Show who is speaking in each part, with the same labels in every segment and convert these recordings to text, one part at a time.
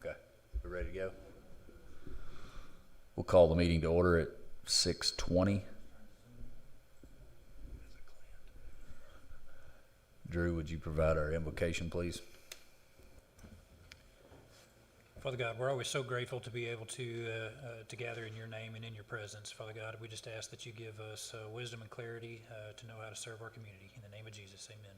Speaker 1: Okay, we're ready to go. We'll call the meeting to order at 6:20. Drew, would you provide our invocation, please?
Speaker 2: Father God, we're always so grateful to be able to gather in your name and in your presence. Father God, we just ask that you give us wisdom and clarity to know how to serve our community. In the name of Jesus, amen.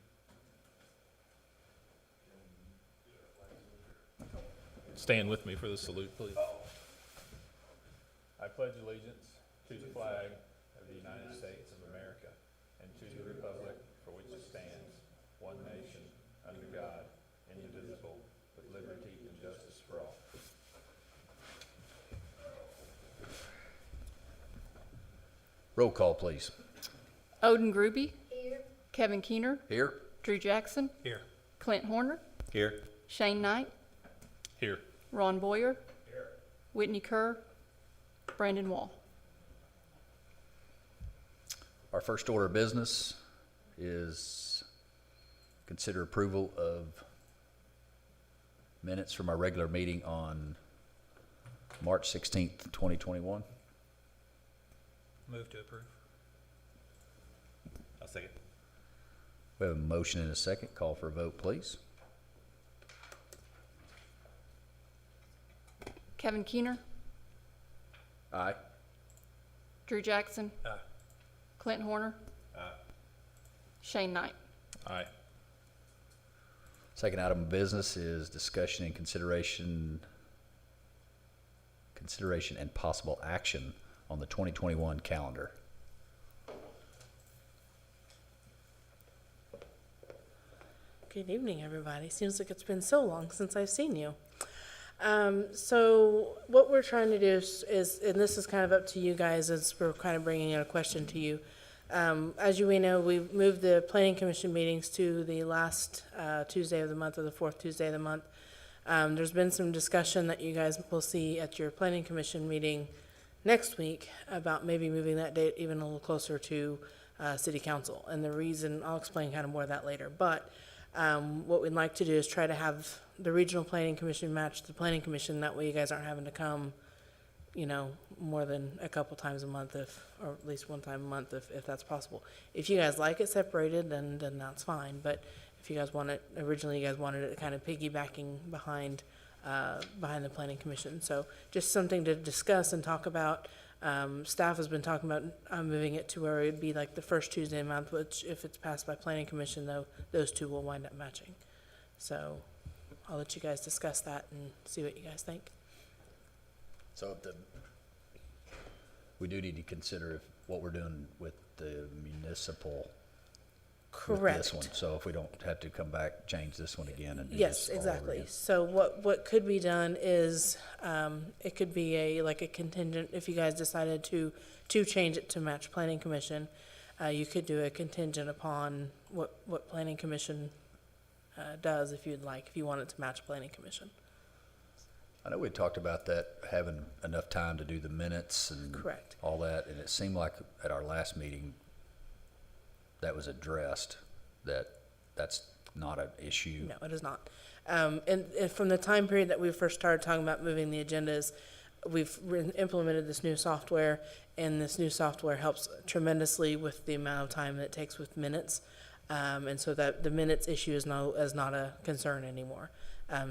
Speaker 3: Stand with me for the salute, please. I pledge allegiance to the flag of the United States of America and to the republic for which it stands, one nation, under God, indivisible, with liberty and justice for all.
Speaker 1: Roll call, please.
Speaker 4: Odin Gruby. Here. Kevin Keener.
Speaker 1: Here.
Speaker 4: Drew Jackson.
Speaker 2: Here.
Speaker 4: Clint Horner.
Speaker 3: Here.
Speaker 4: Shane Knight.
Speaker 3: Here.
Speaker 4: Ron Boyer. Here. Whitney Kerr. Brandon Wall.
Speaker 1: Our first order of business is consider approval of minutes from our regular meeting on March 16th, 2021.
Speaker 2: Move to approve.
Speaker 3: I'll second.
Speaker 1: We have a motion and a second. Call for a vote, please.
Speaker 4: Kevin Keener.
Speaker 1: Aye.
Speaker 4: Drew Jackson.
Speaker 2: Aye.
Speaker 4: Clint Horner.
Speaker 3: Aye.
Speaker 4: Shane Knight.
Speaker 3: Aye.
Speaker 1: Second item of business is discussion and consideration and possible action on the 2021 calendar.
Speaker 5: Good evening, everybody. Seems like it's been so long since I've seen you. So what we're trying to do is, and this is kind of up to you guys as we're kind of bringing in a question to you. As you may know, we've moved the Planning Commission meetings to the last Tuesday of the month, or the fourth Tuesday of the month. There's been some discussion that you guys will see at your Planning Commission meeting next week about maybe moving that date even a little closer to City Council. And the reason, I'll explain kind of more of that later. But what we'd like to do is try to have the Regional Planning Commission match the Planning Commission. That way you guys aren't having to come, you know, more than a couple times a month, or at least one time a month, if that's possible. If you guys like it separated, then that's fine. But if you guys want it, originally you guys wanted it kind of piggybacking behind the Planning Commission. So just something to discuss and talk about. Staff has been talking about moving it to where it'd be like the first Tuesday a month, which if it's passed by Planning Commission, though, those two will wind up matching. So I'll let you guys discuss that and see what you guys think.
Speaker 1: So we do need to consider what we're doing with the municipal. With
Speaker 5: Correct.
Speaker 1: this one. So if we don't have to come back, change this one again and do
Speaker 5: Yes,
Speaker 1: this all over
Speaker 5: exactly.
Speaker 1: again.
Speaker 5: So what could be done is, it could be a contingent, if you guys decided to change it to match Planning Commission, you could do a contingent upon what Planning Commission, does if you'd like, if you want it to match Planning Commission.
Speaker 1: I know we talked about that, having enough time to do the minutes and
Speaker 5: Correct.
Speaker 1: all that, and it seemed like at our last meeting that was addressed, that's not an issue.
Speaker 5: No, it is not. And from the time period that we first started talking about moving the agendas, we've implemented this new software, and this new software helps tremendously with the amount of time that it takes with minutes. And so that the minutes issue is not a concern anymore.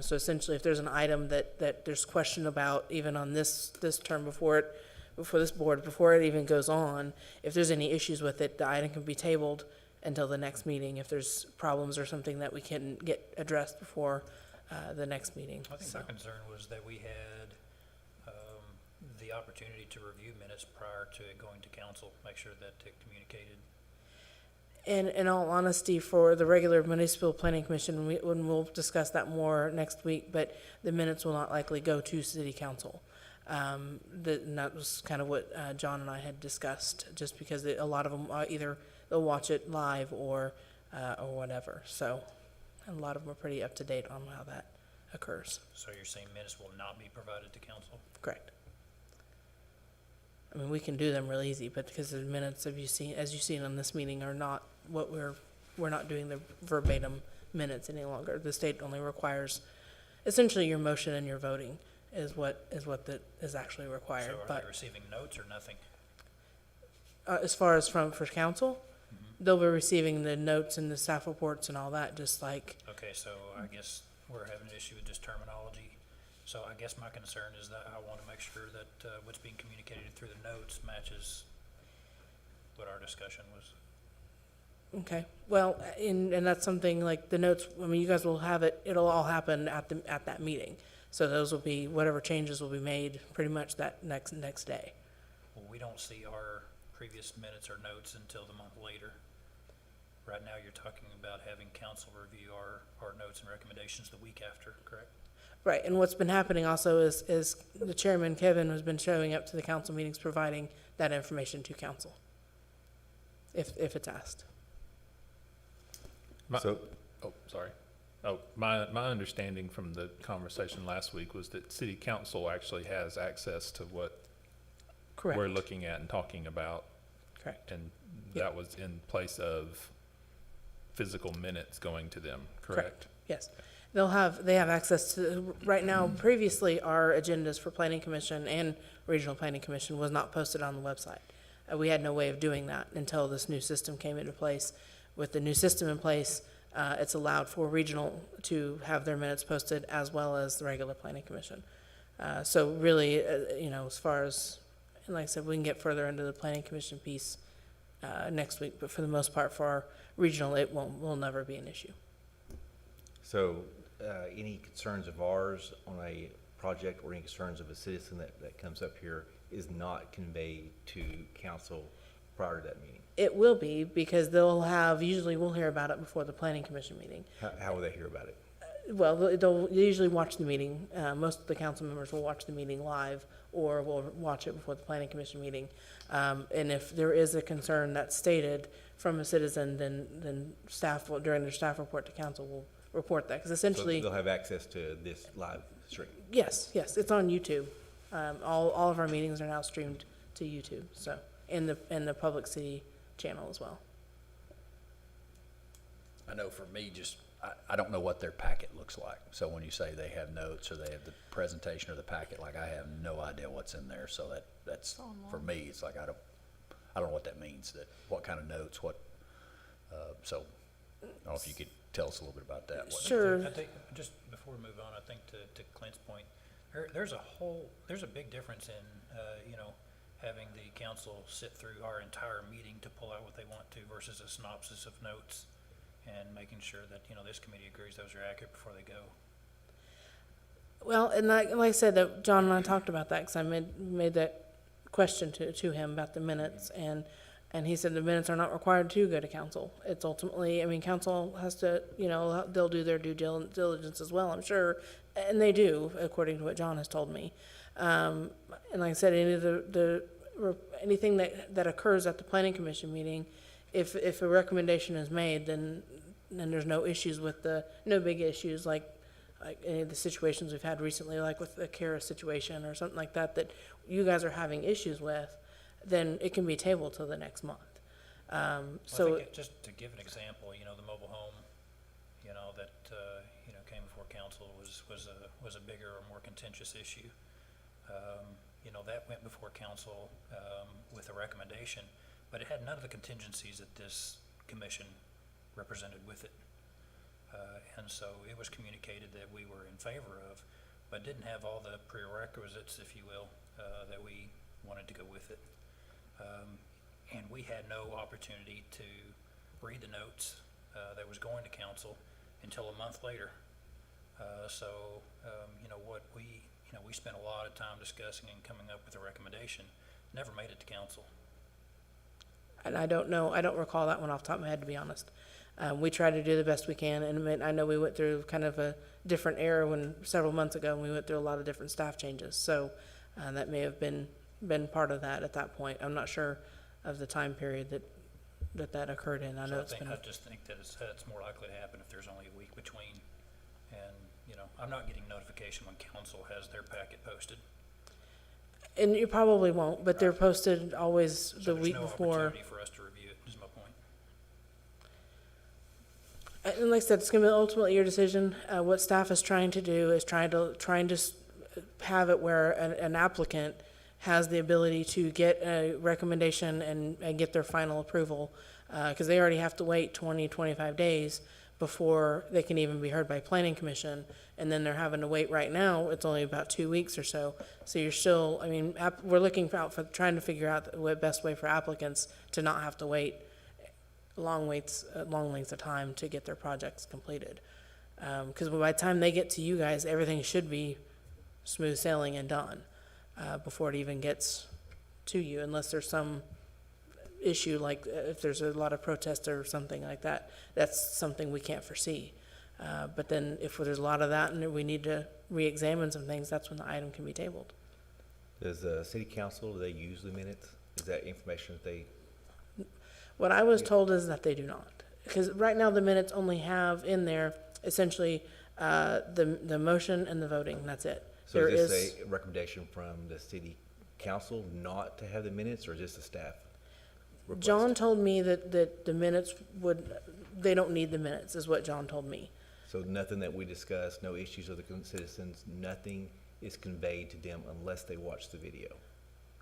Speaker 5: So essentially, if there's an item that there's question about, even on this term before this board, before it even goes on, if there's any issues with it, the item can be tabled until the next meeting if there's problems or something that we can get addressed before the next meeting.
Speaker 2: I think
Speaker 5: So,
Speaker 2: my concern was that we had the opportunity to review minutes prior to it going to council, make sure that it communicated.
Speaker 5: and in all honesty, for the regular municipal planning commission, we'll discuss that more next week, but the minutes will not likely go to city council. And that was kind of what John and I had discussed, just because a lot of them either they'll watch it live or whatever. So a lot of them are pretty up to date on how that occurs.
Speaker 2: So you're saying minutes will not be provided to council?
Speaker 5: Correct. I mean, we can do them real easy, but because the minutes as you've seen on this meeting, are not what we're not doing the verbatim minutes any longer. The state only requires, essentially your motion and your voting is what is actually required.
Speaker 2: So are
Speaker 5: But
Speaker 2: they receiving notes or nothing?
Speaker 5: as far as for council, they'll be receiving the notes and the staff reports and all that, just like,
Speaker 2: Okay, so I guess we're having an issue with this terminology. So I guess my concern is that I want to make sure that what's being communicated through the notes matches what our discussion was.
Speaker 5: okay. Well, and that's something like the notes, I mean, you guys will have it, it'll all happen at that meeting. So those will be, whatever changes will be made pretty much that next day.
Speaker 2: Well, we don't see our previous minutes or notes until the month later. Right now, you're talking about having council review our notes and recommendations the week after, correct?
Speaker 5: Right, and what's been happening also is the chairman, Kevin, has been showing up to the council meetings, providing that information to council, if it's asked.
Speaker 3: My understanding from the conversation last week was that city council actually has access to what
Speaker 5: Correct.
Speaker 3: we're looking at and talking about,
Speaker 5: Correct.
Speaker 3: and
Speaker 5: Yep.
Speaker 3: that was in place of physical minutes going to them, correct?
Speaker 5: Yes. They have access to, right now, previously, our agendas for planning commission and regional planning commission was not posted on the website. We had no way of doing that until this new system came into place. With the new system in place, it's allowed for regional to have their minutes posted as well as the regular planning commission. So really, as far as, and like I said, we can get further into the planning commission piece next week, but for the most part, for our regional, will never be an issue.
Speaker 6: So, any concerns of ours on a project or any concerns of a citizen that comes up here is not conveyed to council prior to that meeting?
Speaker 5: It will be, because usually we'll hear about it before the planning commission meeting.
Speaker 6: How will they hear about it?
Speaker 5: Well, they'll usually watch the meeting. Most of the council members will watch the meeting live, or will watch it before the planning commission meeting. And if there is a concern that's stated from a citizen, then staff will, during their staff report to council, will report that, because
Speaker 6: So
Speaker 5: essentially,
Speaker 6: they'll have access to this live stream?
Speaker 5: yes, it's on YouTube. All of our meetings are now streamed to YouTube, so, and the public city channel as well.
Speaker 1: I know for me, I don't know what their packet looks like. So when you say they have notes or they have the presentation or the packet, like I have no idea what's in there. So that's, for me, it's like I don't know what that means, what kind of notes, so I don't know if you could tell us a little bit about that.
Speaker 5: Sure.
Speaker 2: I think, just before we move on, I think to Clint's point, there's a big difference in, having the council sit through our entire meeting to pull out what they want to versus a synopsis of notes and making sure that, this committee agrees those are accurate before they go.
Speaker 5: Well, and like I said, that John and I talked about that, because I made that question to him about the minutes, and he said the minutes are not required to go to council. It's ultimately, council has to, they'll do their due diligence as well, I'm sure, and they do, according to what John has told me. And like I said, anything that occurs at the planning commission meeting, if a recommendation is made, then there's no issues with no big issues like any of the situations we've had recently, like with the Kara situation or something like that you guys are having issues with, then it can be tabled till the next month.
Speaker 2: I think just to give an example, the mobile home, that, came before council was a bigger or more contentious issue. That went before council, with a recommendation, but it had none of the contingencies that this commission represented with it. And so it was communicated that we were in favor of, but didn't have all the prerequisites, if you will, that we wanted to go with it. And we had no opportunity to read the notes that was going to council until a month later. We spent a lot of time discussing and coming up with a recommendation, never made it to council.
Speaker 5: And I don't recall that one off the top of my head, to be honest. We try to do the best we can, and I know we went through kind of a different era several months ago, and we went through a lot of different staff changes. So that may have been part of that at that point. I'm not sure of the time period that occurred in. I know
Speaker 2: I just think that it's more likely to happen if there's only a week between. And, I'm not getting notification when council has their packet posted.
Speaker 5: And you probably won't, but they're posted always
Speaker 2: So
Speaker 5: the week
Speaker 2: there's no
Speaker 5: before.
Speaker 2: opportunity for us to review it, is my point.
Speaker 5: And like I said, it's gonna be ultimately your decision. What staff is trying to do is trying to have it where an applicant has the ability to get a recommendation and get their final approval. Because they already have to wait 25 days before they can even be heard by planning commission. And then they're having to wait right now, it's only about 2 weeks or so. So you're still, I mean, we're looking for trying to figure out the best way for applicants to not have to wait long lengths of time to get their projects completed. Because by the time they get to you guys, everything should be smooth sailing and done before it even gets to you, unless there's some issue like if there's a lot of protest or something like that. That's something we can't foresee. But then if there's a lot of that and we need to re-examine some things, that's when the item can be tabled.
Speaker 6: Does the city council, do they use the minutes? Is that information that they,
Speaker 5: What I was told is that they do not. Because right now the minutes only have in there essentially the motion and the voting, that's it.
Speaker 6: so is this a recommendation from the city council not to have the minutes, or is this a staff request?
Speaker 5: John told me that the minutes they don't need the minutes, is what John told me.
Speaker 6: So nothing that we discuss, no issues with the citizens, nothing is conveyed to them unless they watch the video.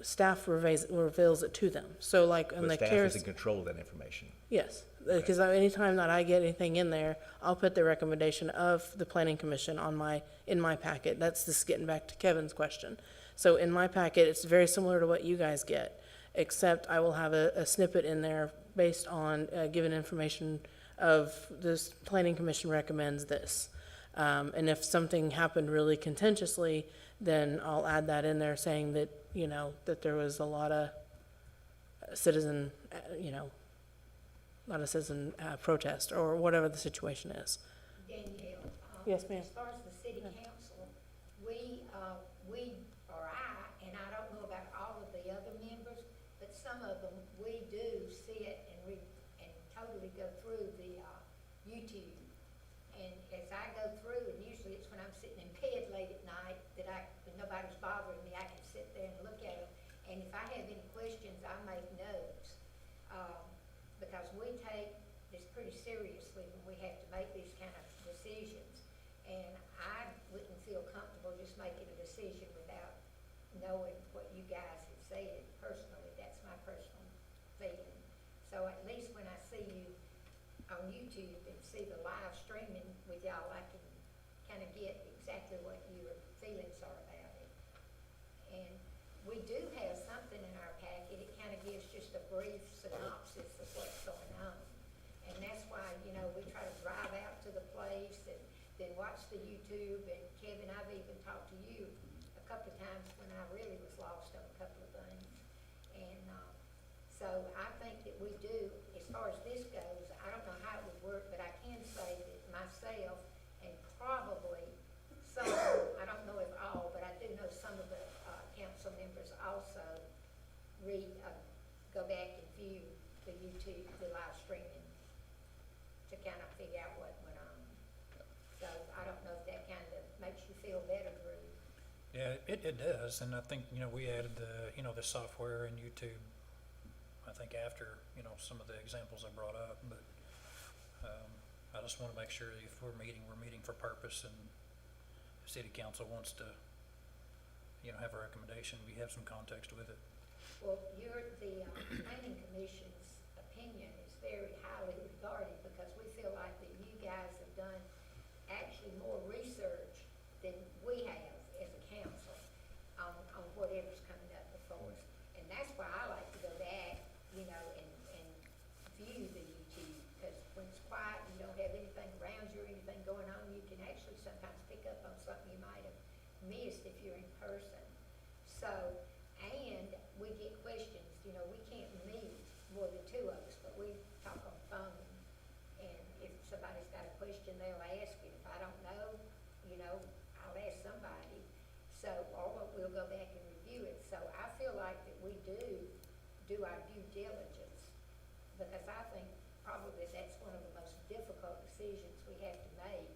Speaker 5: Staff reveals it to them. So like on
Speaker 6: But
Speaker 5: the
Speaker 6: staff
Speaker 5: CARES,
Speaker 6: is in control of that information.
Speaker 5: yes, because anytime that I get anything in there, I'll put the recommendation of the planning commission in my packet. That's just getting back to Kevin's question. So in my packet, it's very similar to what you guys get, except I will have a snippet in there based on given information of this planning commission recommends this. And if something happened really contentiously, then I'll add that in there saying that, that there was a lot of citizen, protest or whatever the situation is.
Speaker 7: Danielle.
Speaker 5: Yes, ma'am.
Speaker 7: As far as the city council, we, or I, and I don't know about all of the other members, but some of them, we do sit and totally go through the, YouTube. And as I go through, and usually it's when I'm sitting in bed late at night that when nobody's bothering me, I can sit there and look at them. And if I have any questions, I make notes. Because we take this pretty seriously when we have to make these kind of decisions. And I wouldn't feel comfortable just making a decision without knowing what you guys have said personally. That's my personal feeling. So at least when I see you on YouTube and see the live streaming with y'all, I can kind of get exactly what your feelings are about it. And we do have something in our packet. It kind of gives just a brief synopsis of what's going on. And that's why, we try to drive out to the place and then watch the YouTube. And Kevin, I've even talked to you a couple of times when I really was lost on a couple of things. And so I think that we do, as far as this goes, I don't know how it would work, but I can say that myself and probably some, I don't know if all, but I do know some of the council members also go back and view the YouTube, the live streaming, to kind of figure out what went on. So I don't know if that kind of makes you feel better, Drew.
Speaker 2: Yeah, it does, and I think, we added the software in YouTube, I think after, some of the examples I brought up, but, I just wanna make sure if we're meeting for purpose, and the city council wants to, have a recommendation, we have some context with it.
Speaker 7: Well, the planning commission's opinion is very highly regarded because we feel like that you guys have done actually more research than we have as a council on whatever's coming up before us. And that's why I like to go back, and view the YouTube, because when it's quiet, you don't have anything around you or anything going on, you can actually sometimes pick up on something you might have missed if you're in person. So, and we get questions, we can't meet more than two of us, but we talk on the phone. And if somebody's got a question, they'll ask it. If I don't know, I'll ask somebody. So, or we'll go back and review it. So I feel like that we do our due diligence, because I think probably that's one of the most difficult decisions we have to make,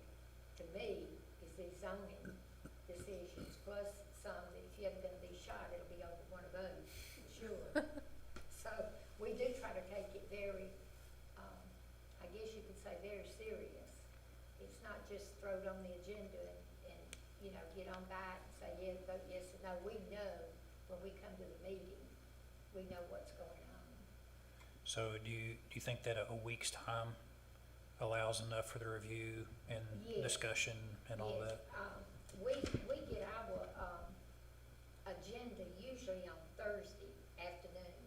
Speaker 7: to me, is the zoning decisions, plus some that if you're gonna be shot, it'll be over one of those, for sure. So, we do try to take it very, I guess you could say very serious. It's not just throw it on the agenda and, you know, get on by it and say, yeah, vote yes or no. We know when we come to the meeting, we know what's going on.
Speaker 2: So do you think that a week's time allows enough for the review and
Speaker 7: Yes.
Speaker 2: discussion and all
Speaker 7: Yes,
Speaker 2: that?
Speaker 7: we get our, agenda usually on Thursday afternoon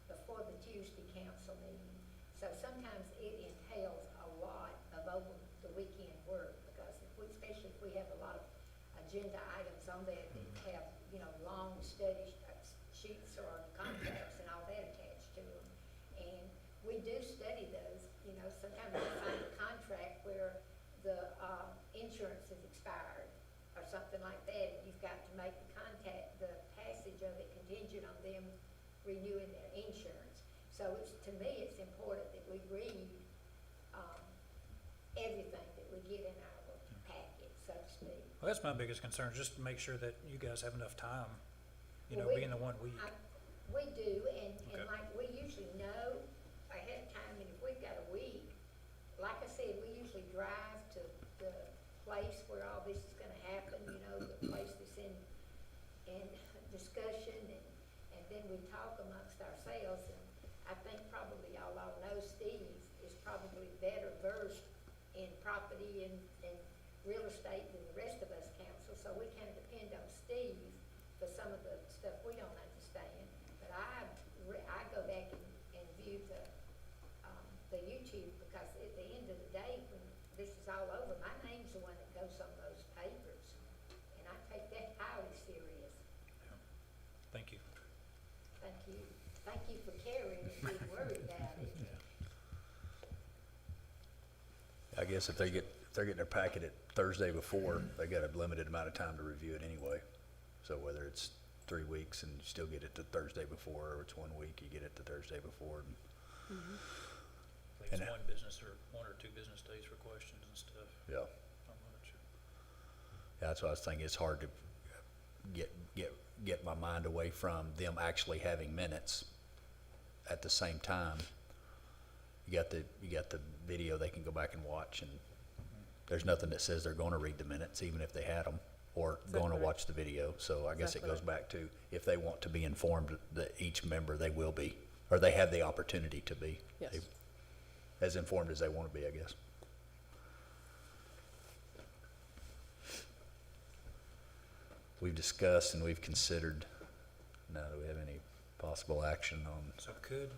Speaker 7: before the Tuesday council meeting. So sometimes it entails a lot of over the weekend work, because if we, especially if we have a lot of agenda items on there that have, you know, long study sheets or contracts and all that attached to them. And we do study those, you know, sometimes we find a contract where the, insurance has expired or something like that, and you've got to make the passage of it contingent on them renewing their insurance. So it's, to me, it's important that we read, everything that we get in our packet, so to speak.
Speaker 2: Well, that's my biggest concern, just to make sure that you guys have enough time, you know,
Speaker 7: Well, we-
Speaker 2: being the 1 week.
Speaker 7: We do, and
Speaker 2: Okay.
Speaker 7: like, we usually know ahead of time, and if we've got a week, like I said, we usually drive to the place where all this is gonna happen, you know, the place that's in discussion, and then we talk amongst ourselves, and I think probably y'all all know Steve is probably better versed in property and real estate than the rest of us council, so we kind of depend on Steve for some of the stuff we don't understand. But I go back and view the YouTube, because at the end of the day, when this is all over, my name's the one that goes on those papers, and I take that highly serious.
Speaker 2: Thank you.
Speaker 7: Thank you. Thank you for caring and being worried about it.
Speaker 1: I guess if they're getting their packet at Thursday before, they got a limited amount of time to review it anyway. So whether it's 3 weeks and you still get it the Thursday before, or it's 1 week, you get it the Thursday before.
Speaker 2: I think
Speaker 1: And-
Speaker 2: it's 1 or 2 business days for questions and stuff.
Speaker 1: Yeah.
Speaker 2: I'm not sure.
Speaker 1: Yeah, that's what I was thinking. It's hard to get my mind away from them actually having minutes at the same time. You got the video they can go back and watch, and there's nothing that says they're gonna read the minutes, even if they had them, or gonna
Speaker 5: Exactly.
Speaker 1: watch the video. So I guess it
Speaker 5: Exactly.
Speaker 1: goes back to, if they want to be informed, that each member, they will be, or they have the opportunity to be.
Speaker 5: Yes.
Speaker 1: As informed as they wanna be, I guess. We've discussed and we've considered, now do we have any possible action on,
Speaker 2: So could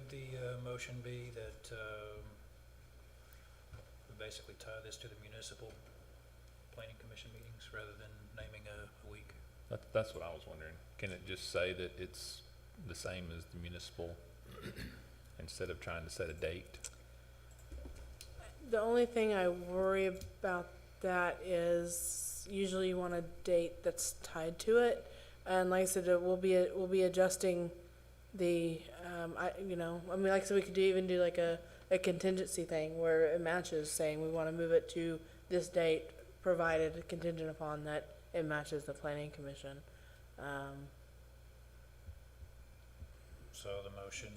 Speaker 2: the motion be that we basically tie this to the municipal planning commission meetings rather than naming a week?
Speaker 3: That's what I was wondering. Can it just say that it's the same as the municipal instead of trying to set a date?
Speaker 5: The only thing I worry about that is usually you want a date that's tied to it. And like I said, we'll be adjusting the, like I said, we could even do like a contingency thing where it matches, saying we want to move it to this date, provided contingent upon that it matches the planning commission.
Speaker 2: So the motion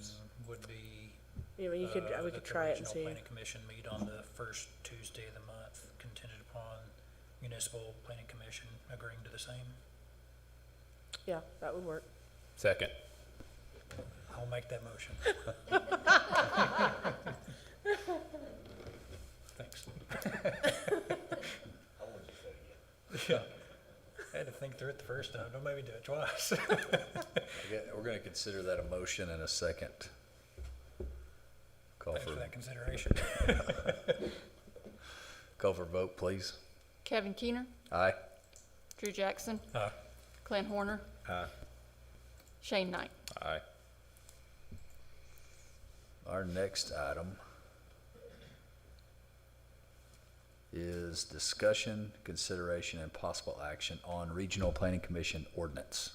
Speaker 2: would be,
Speaker 5: We could
Speaker 2: that the
Speaker 5: try it and
Speaker 2: regional
Speaker 5: see.
Speaker 2: planning commission meet on the first Tuesday of the month, contingent upon municipal planning commission agreeing to the same.
Speaker 5: Yeah, that would work.
Speaker 3: Second.
Speaker 2: I'll make that motion. Thanks. Yeah. I had to think through it the first time. Don't make me do it twice.
Speaker 1: we're gonna consider that a motion and a second. Call
Speaker 2: Thanks for
Speaker 1: for,
Speaker 2: that consideration.
Speaker 1: call for vote, please.
Speaker 4: Kevin Keener,
Speaker 1: Aye.
Speaker 4: Drew Jackson,
Speaker 2: Aye.
Speaker 4: Clint Horner,
Speaker 6: Aye.
Speaker 4: Shane Knight.
Speaker 3: Aye.
Speaker 1: Our next item is discussion, consideration, and possible action on Regional Planning Commission ordinance.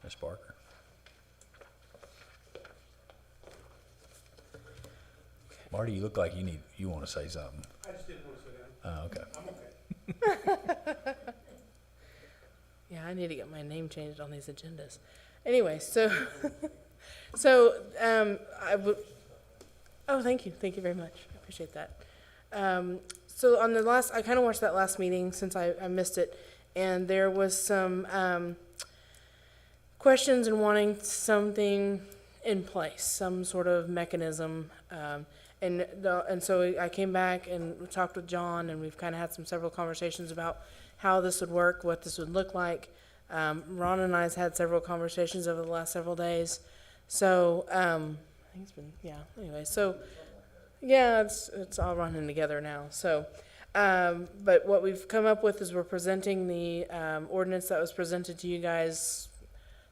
Speaker 1: Ms. Barker? Marty, you look like you want to say something.
Speaker 8: I just didn't want to say
Speaker 1: Okay.
Speaker 5: Yeah, I need to get my name changed on these agendas. Anyway, so, so, oh, thank you very much. I appreciate that. So on the last, I kind of watched that last meeting since I missed it, and there was some, questions and wanting something in place, some sort of mechanism, and so I came back and talked with John, and we've kind of had several conversations about how this would work, what this would look like. Ron and I's had several conversations over the last several days. So, I think it's been, yeah, anyway, so, yeah, it's all running together now. So, but what we've come up with is we're presenting the, ordinance that was presented to you guys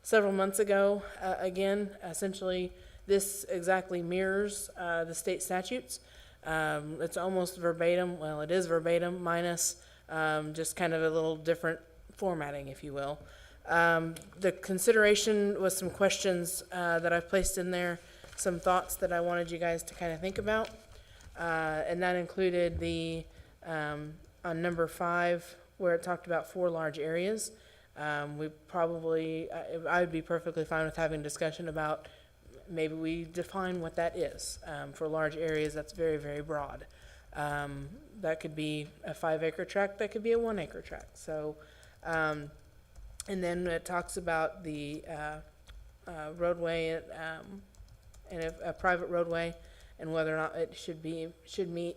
Speaker 5: several months ago. Again, essentially, this exactly mirrors, the state statutes. It's almost verbatim, well, it is verbatim, minus, just kind of a little different formatting, if you will. The consideration was some questions that I've placed in there, some thoughts that I wanted you guys to kind of think about. And that included the, on number 5, where it talked about 4 large areas. We probably, I would be perfectly fine with having a discussion about maybe we define what that is. For large areas, that's very, very broad. That could be a 5-acre tract, that could be a 1-acre tract. So, and then it talks about the roadway and a private roadway, and whether or not it should meet.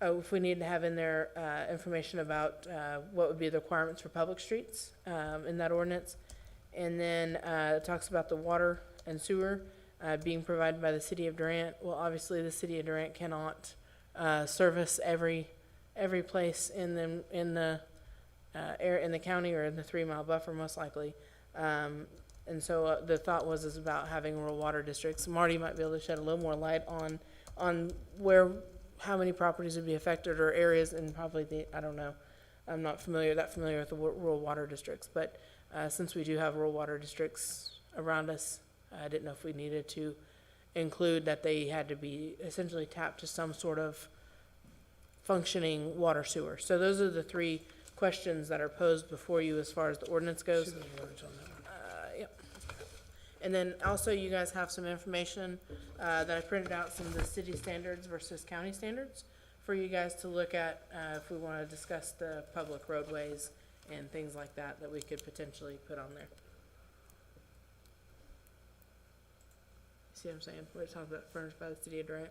Speaker 5: If we need to have in there information about what would be the requirements for public streets in that ordinance, and then it talks about the water and sewer being provided by the city of Durant. Well, obviously, the city of Durant cannot service every place in the county or in the 3-mile buffer, most likely. And so the thought is about having rural water districts. Marty might be able to shed a little more light on how many properties would be affected or areas, and probably I don't know. I'm not that familiar with the rural water districts, but since we do have rural water districts around us, I didn't know if we needed to include that they had to be essentially tapped to some sort of functioning water sewer. So those are the 3 questions that are posed before you as far as the ordinance goes. Yep. And then also you guys have some information that I printed out, some of the city standards versus county standards for you guys to look at if we want to discuss the public roadways and things like that we could potentially put on there. See what I'm saying? We're talking about furnished by the city of Durant,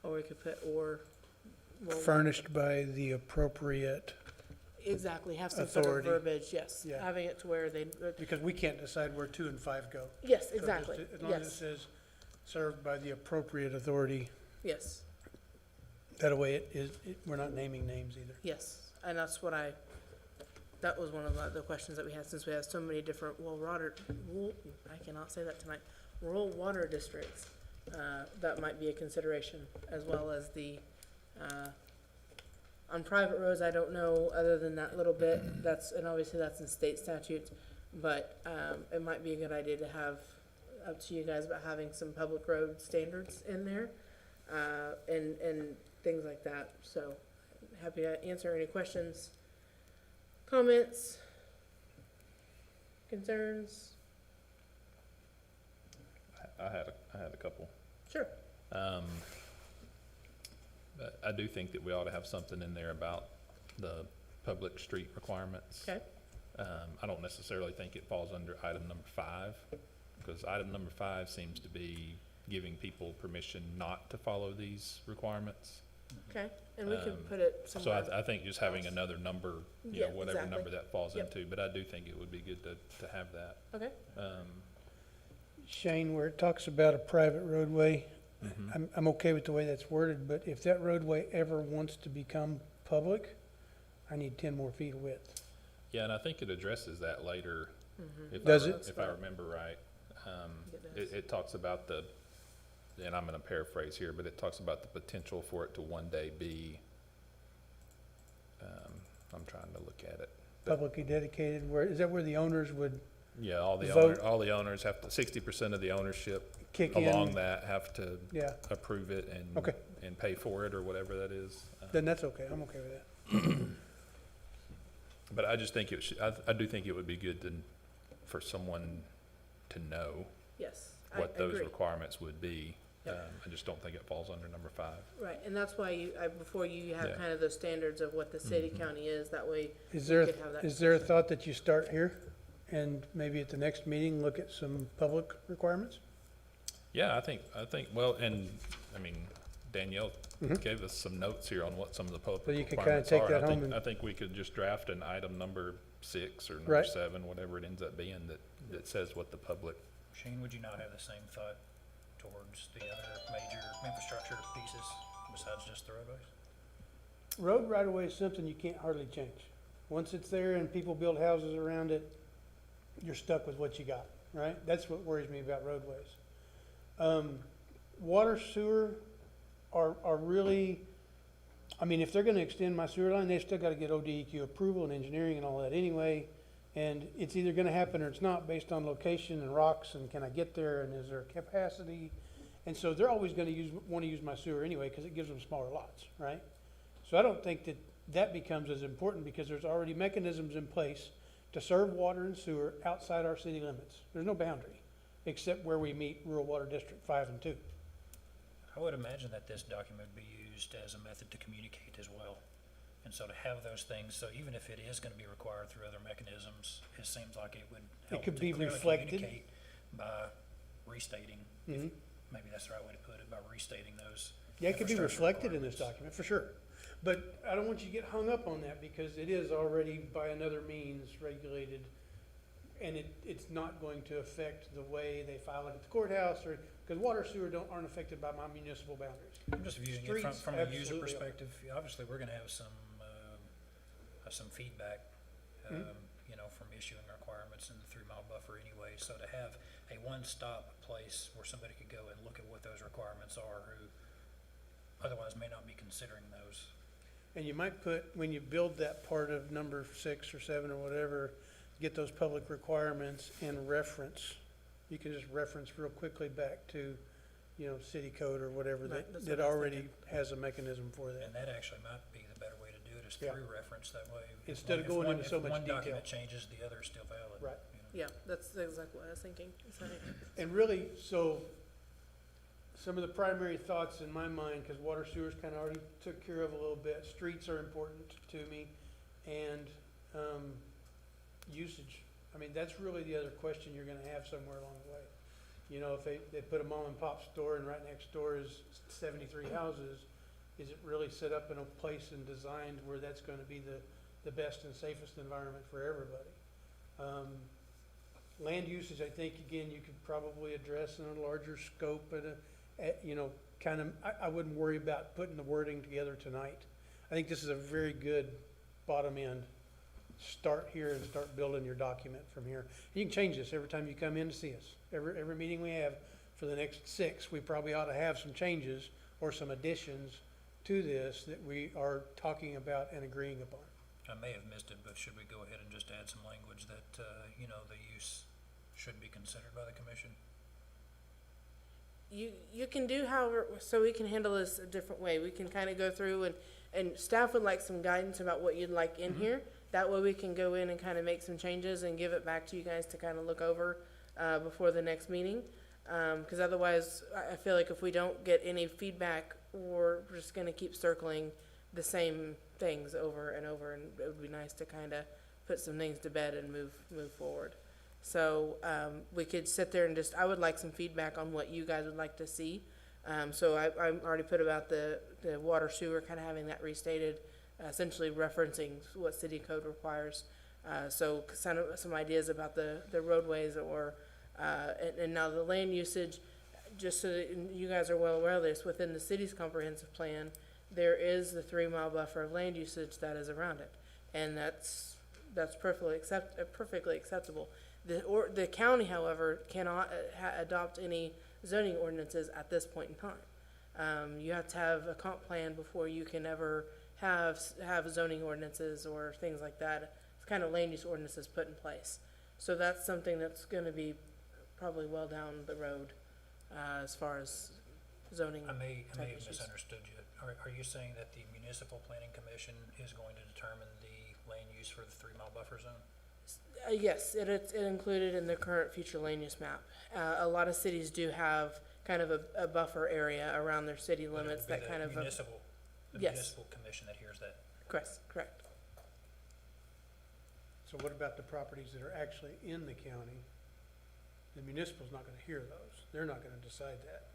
Speaker 5: or we could put
Speaker 8: Furnished by the appropriate,
Speaker 5: exactly, have some sort of
Speaker 8: authority.
Speaker 5: verbiage, yes,
Speaker 8: Yeah.
Speaker 5: having it to where they,
Speaker 8: because we can't decide where 2 and 5 go.
Speaker 5: yes,
Speaker 8: So
Speaker 5: exactly,
Speaker 8: just as long as it
Speaker 5: yes,
Speaker 8: says served by the appropriate authority,
Speaker 5: yes,
Speaker 8: that way we're not naming names either.
Speaker 5: yes, and that was one of the questions that we had, since we have so many different I cannot say that tonight, rural water districts, that might be a consideration, as well as the, on private roads, I don't know, other than that little bit, and obviously that's in state statutes, but, it might be a good idea to have, up to you guys, about having some public road standards in there, and things like that, so, happy to answer any questions, comments, concerns.
Speaker 3: I had a couple.
Speaker 5: Sure.
Speaker 3: But I do think that we ought to have something in there about the public street requirements.
Speaker 5: Okay.
Speaker 3: I don't necessarily think it falls under item number 5, because item number 5 seems to be giving people permission not to follow these requirements.
Speaker 5: Okay, and we could
Speaker 3: Um,
Speaker 5: put it
Speaker 3: So
Speaker 5: somewhere.
Speaker 3: I think just having another number,
Speaker 5: Yeah,
Speaker 3: whatever
Speaker 5: exactly.
Speaker 3: number that falls
Speaker 5: Yep.
Speaker 3: into, but I do think it would be good to have that.
Speaker 5: Okay,
Speaker 8: Shane, where it talks about a private roadway,
Speaker 3: Mhm.
Speaker 8: I'm okay with the way that's worded, but if that roadway ever wants to become public, I need 10 more feet of width.
Speaker 3: Yeah, and I think it addresses that later. If
Speaker 8: Does
Speaker 3: I,
Speaker 8: it?
Speaker 3: If I remember right.
Speaker 5: It does.
Speaker 3: It talks about and I'm gonna paraphrase here, but it talks about the potential for it to one day be, I'm trying to look at it.
Speaker 8: Publicly dedicated, is that where the owners would,
Speaker 3: Yeah, all the
Speaker 8: Vote.
Speaker 3: owners have to, 60% of the ownership
Speaker 8: kick in.
Speaker 3: along that have to
Speaker 8: Yeah,
Speaker 3: approve it and,
Speaker 8: Okay.
Speaker 3: and pay for it or whatever that is.
Speaker 8: then that's okay, I'm okay with that.
Speaker 3: But I just think it should, I do think it would be good to, for someone to know
Speaker 5: Yes,
Speaker 3: what those
Speaker 5: agree.
Speaker 3: requirements would be.
Speaker 5: Yep.
Speaker 3: I just don't think it falls under number 5.
Speaker 5: Right, and that's why before you have
Speaker 3: Yeah.
Speaker 5: kind of those standards of what the city,
Speaker 3: Mhm.
Speaker 5: county is, that way,
Speaker 8: Is there,
Speaker 5: could have that
Speaker 8: is there a thought that you start here and maybe at the next meeting, look at some public requirements?
Speaker 3: Yeah, I think, well, and, I mean, Danielle
Speaker 8: Mhm.
Speaker 3: gave us some notes here on what some of the public
Speaker 8: So you could kinda
Speaker 3: requirements
Speaker 8: take
Speaker 3: are.
Speaker 8: that
Speaker 3: I
Speaker 8: home
Speaker 3: think,
Speaker 8: and-
Speaker 3: I think we could just draft an item number 6 or number
Speaker 8: Right.
Speaker 3: 7, whatever it ends up being, that says what the public,
Speaker 2: Shane, would you not have the same thought towards the other major infrastructure pieces besides just the roadways?
Speaker 8: Road right of way is something you can't hardly change. Once it's there and people build houses around it, you're stuck with what you got, right? That's what worries me about roadways. Water, sewer are really, I mean, if they're gonna extend my sewer line, they've still gotta get ODEQ approval and engineering and all that anyway. And it's either gonna happen or it's not based on location and rocks and can I get there and is there capacity? And so they're always gonna wanna use my sewer anyway, cause it gives them smaller lots, right? So I don't think that becomes as important because there's already mechanisms in place to serve water and sewer outside our city limits. There's no boundary, except where we meet rural water district 5 and 2.
Speaker 2: I would imagine that this document would be used as a method to communicate as well. And so to have those things, so even if it is gonna be required through other mechanisms, it seems like it would help
Speaker 8: could
Speaker 2: to
Speaker 8: be
Speaker 2: clearly
Speaker 8: reflected.
Speaker 2: communicate by restating,
Speaker 8: Mhm.
Speaker 2: maybe that's the right way to put it, by restating those.
Speaker 8: Yeah, it could be
Speaker 2: infrastructure
Speaker 8: reflected in this
Speaker 2: requirements.
Speaker 8: document, for sure. But I don't want you to get hung up on that because it is already by another means regulated. And it's not going to affect the way they file it at the courthouse or, because water, sewer aren't affected by my municipal boundaries.
Speaker 2: I'm just viewing it
Speaker 8: Streets
Speaker 2: from a user
Speaker 8: absolutely are.
Speaker 2: perspective. Obviously, we're gonna have some feedback,
Speaker 8: Mhm.
Speaker 2: you know, from issuing requirements in the 3-mile buffer anyway. So to have a one-stop place where somebody could go and look at what those requirements are, who otherwise may not be considering those.
Speaker 8: And you might put, when you build that part of number 6 or 7 or whatever, get those public requirements and reference. You can just reference real quickly back to, city code or whatever
Speaker 5: Right, that's
Speaker 8: that
Speaker 5: what I was
Speaker 8: already has a mechanism for that.
Speaker 2: And that actually might be the better way to do it, is
Speaker 8: Yeah.
Speaker 2: through reference that way. If
Speaker 8: Instead of
Speaker 2: one-
Speaker 8: going
Speaker 2: if one-
Speaker 8: into so much
Speaker 2: If one
Speaker 8: detail.
Speaker 2: document changes, the other is still valid.
Speaker 8: Right.
Speaker 2: you know.
Speaker 5: Yeah, that's exactly what I was thinking.
Speaker 8: And really, so, some of the primary thoughts in my mind, because water sewers kind of already took care of a little bit, streets are important to me, and, usage. I mean, that's really the other question you're gonna have somewhere along the way. If they put a mom and pop store and right next door is 73 houses, is it really set up in a place and designed where that's gonna be the best and safest environment for everybody? Land usage, I think, again, you could probably address in a larger scope I wouldn't worry about putting the wording together tonight. I think this is a very good bottom end. Start here and start building your document from here. You can change this every time you come in to see us. Every meeting we have for the next 6, we probably ought to have some changes or some additions to this that we are talking about and agreeing upon.
Speaker 2: I may have missed it, but should we go ahead and just add some language that, the use should be considered by the commission?
Speaker 5: You can do however, so we can handle this a different way. We can kind of go through and staff would like some guidance about what you'd like in here. That way we can go in and kind of make some changes and give it back to you guys to kind of look over before the next meeting. Because otherwise, I feel like if we don't get any feedback, we're just going to keep circling the same things over and over. And it would be nice to kind of put some things to bed and move forward. So we could sit there and I would like some feedback on what you guys would like to see. So I already put about the water sewer, kind of having that restated, essentially referencing what city code requires. So some ideas about the roadways and now the land usage, just so that you guys are well aware of this, within the city's comprehensive plan, there is the 3-mile buffer of land usage that is around it. And that's perfectly acceptable. The county, however, cannot adopt any zoning ordinances at this point in time. You have to have a comp plan before you can ever have zoning ordinances or things like that. It's kind of land use ordinances put in place. So that's something that's going to be probably well down the road as far as zoning.
Speaker 2: I may
Speaker 5: type
Speaker 2: have
Speaker 5: issues.
Speaker 2: misunderstood you. Are you saying that the municipal planning commission is going to determine the land use for the 3 mile buffer zone?
Speaker 5: Yes, it's included in the current future land use map. A lot of cities do have kind of a buffer area around their city
Speaker 2: But it
Speaker 5: limits
Speaker 2: would be
Speaker 5: that kind of,
Speaker 2: the
Speaker 5: yes.
Speaker 2: municipal commission that hears that.
Speaker 5: correct.
Speaker 8: So what about the properties that are actually in the county? The municipal's not gonna hear those. They're not gonna decide that.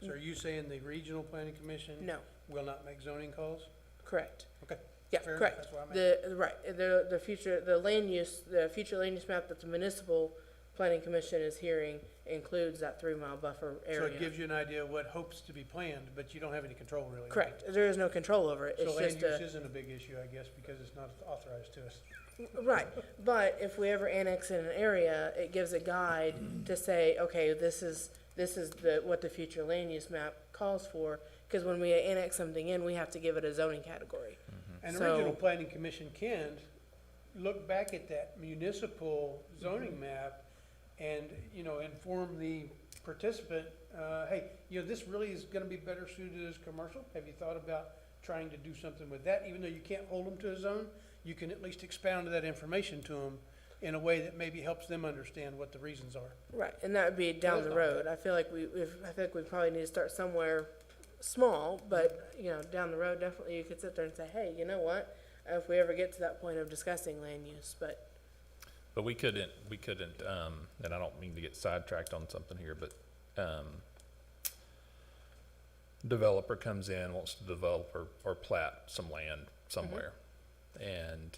Speaker 8: So are you saying the regional planning commission
Speaker 5: No,
Speaker 8: will not make zoning calls?
Speaker 5: correct.
Speaker 8: Okay.
Speaker 5: Yeah,
Speaker 8: Fair enough,
Speaker 5: correct.
Speaker 8: that's what I'm asking.
Speaker 5: The future land use map that the municipal planning commission is hearing includes that 3 mile buffer
Speaker 8: So
Speaker 5: area.
Speaker 8: it gives you an idea of what hopes to be planned, but you don't have any control really.
Speaker 5: Correct. There is no control over it.
Speaker 8: So
Speaker 5: It's
Speaker 8: land
Speaker 5: just
Speaker 8: use isn't a big issue, I guess, because it's not authorized to us.
Speaker 5: right. But if we ever annex in an area, it gives a guide to say, okay, this is what the future land use map calls for. Because when we annex something in, we have to give it a zoning category.
Speaker 8: And the
Speaker 5: So-
Speaker 8: regional planning commission can look back at that municipal zoning map and, inform the participant, hey, this really is gonna be better suited as commercial. Have you thought about trying to do something with that? Even though you can't hold them to a zone, you can at least expound that information to them in a way that maybe helps them understand what the reasons are.
Speaker 5: Right, and that would be down the
Speaker 8: that's not
Speaker 5: road. I feel like we probably need to start somewhere small, but, down the road, definitely you could sit there and say, hey, you know what? If we ever get to that point of discussing land use, but,
Speaker 3: But we couldn't, and I don't mean to get sidetracked on something here, but, developer comes in, wants to develop or plat some land somewhere. And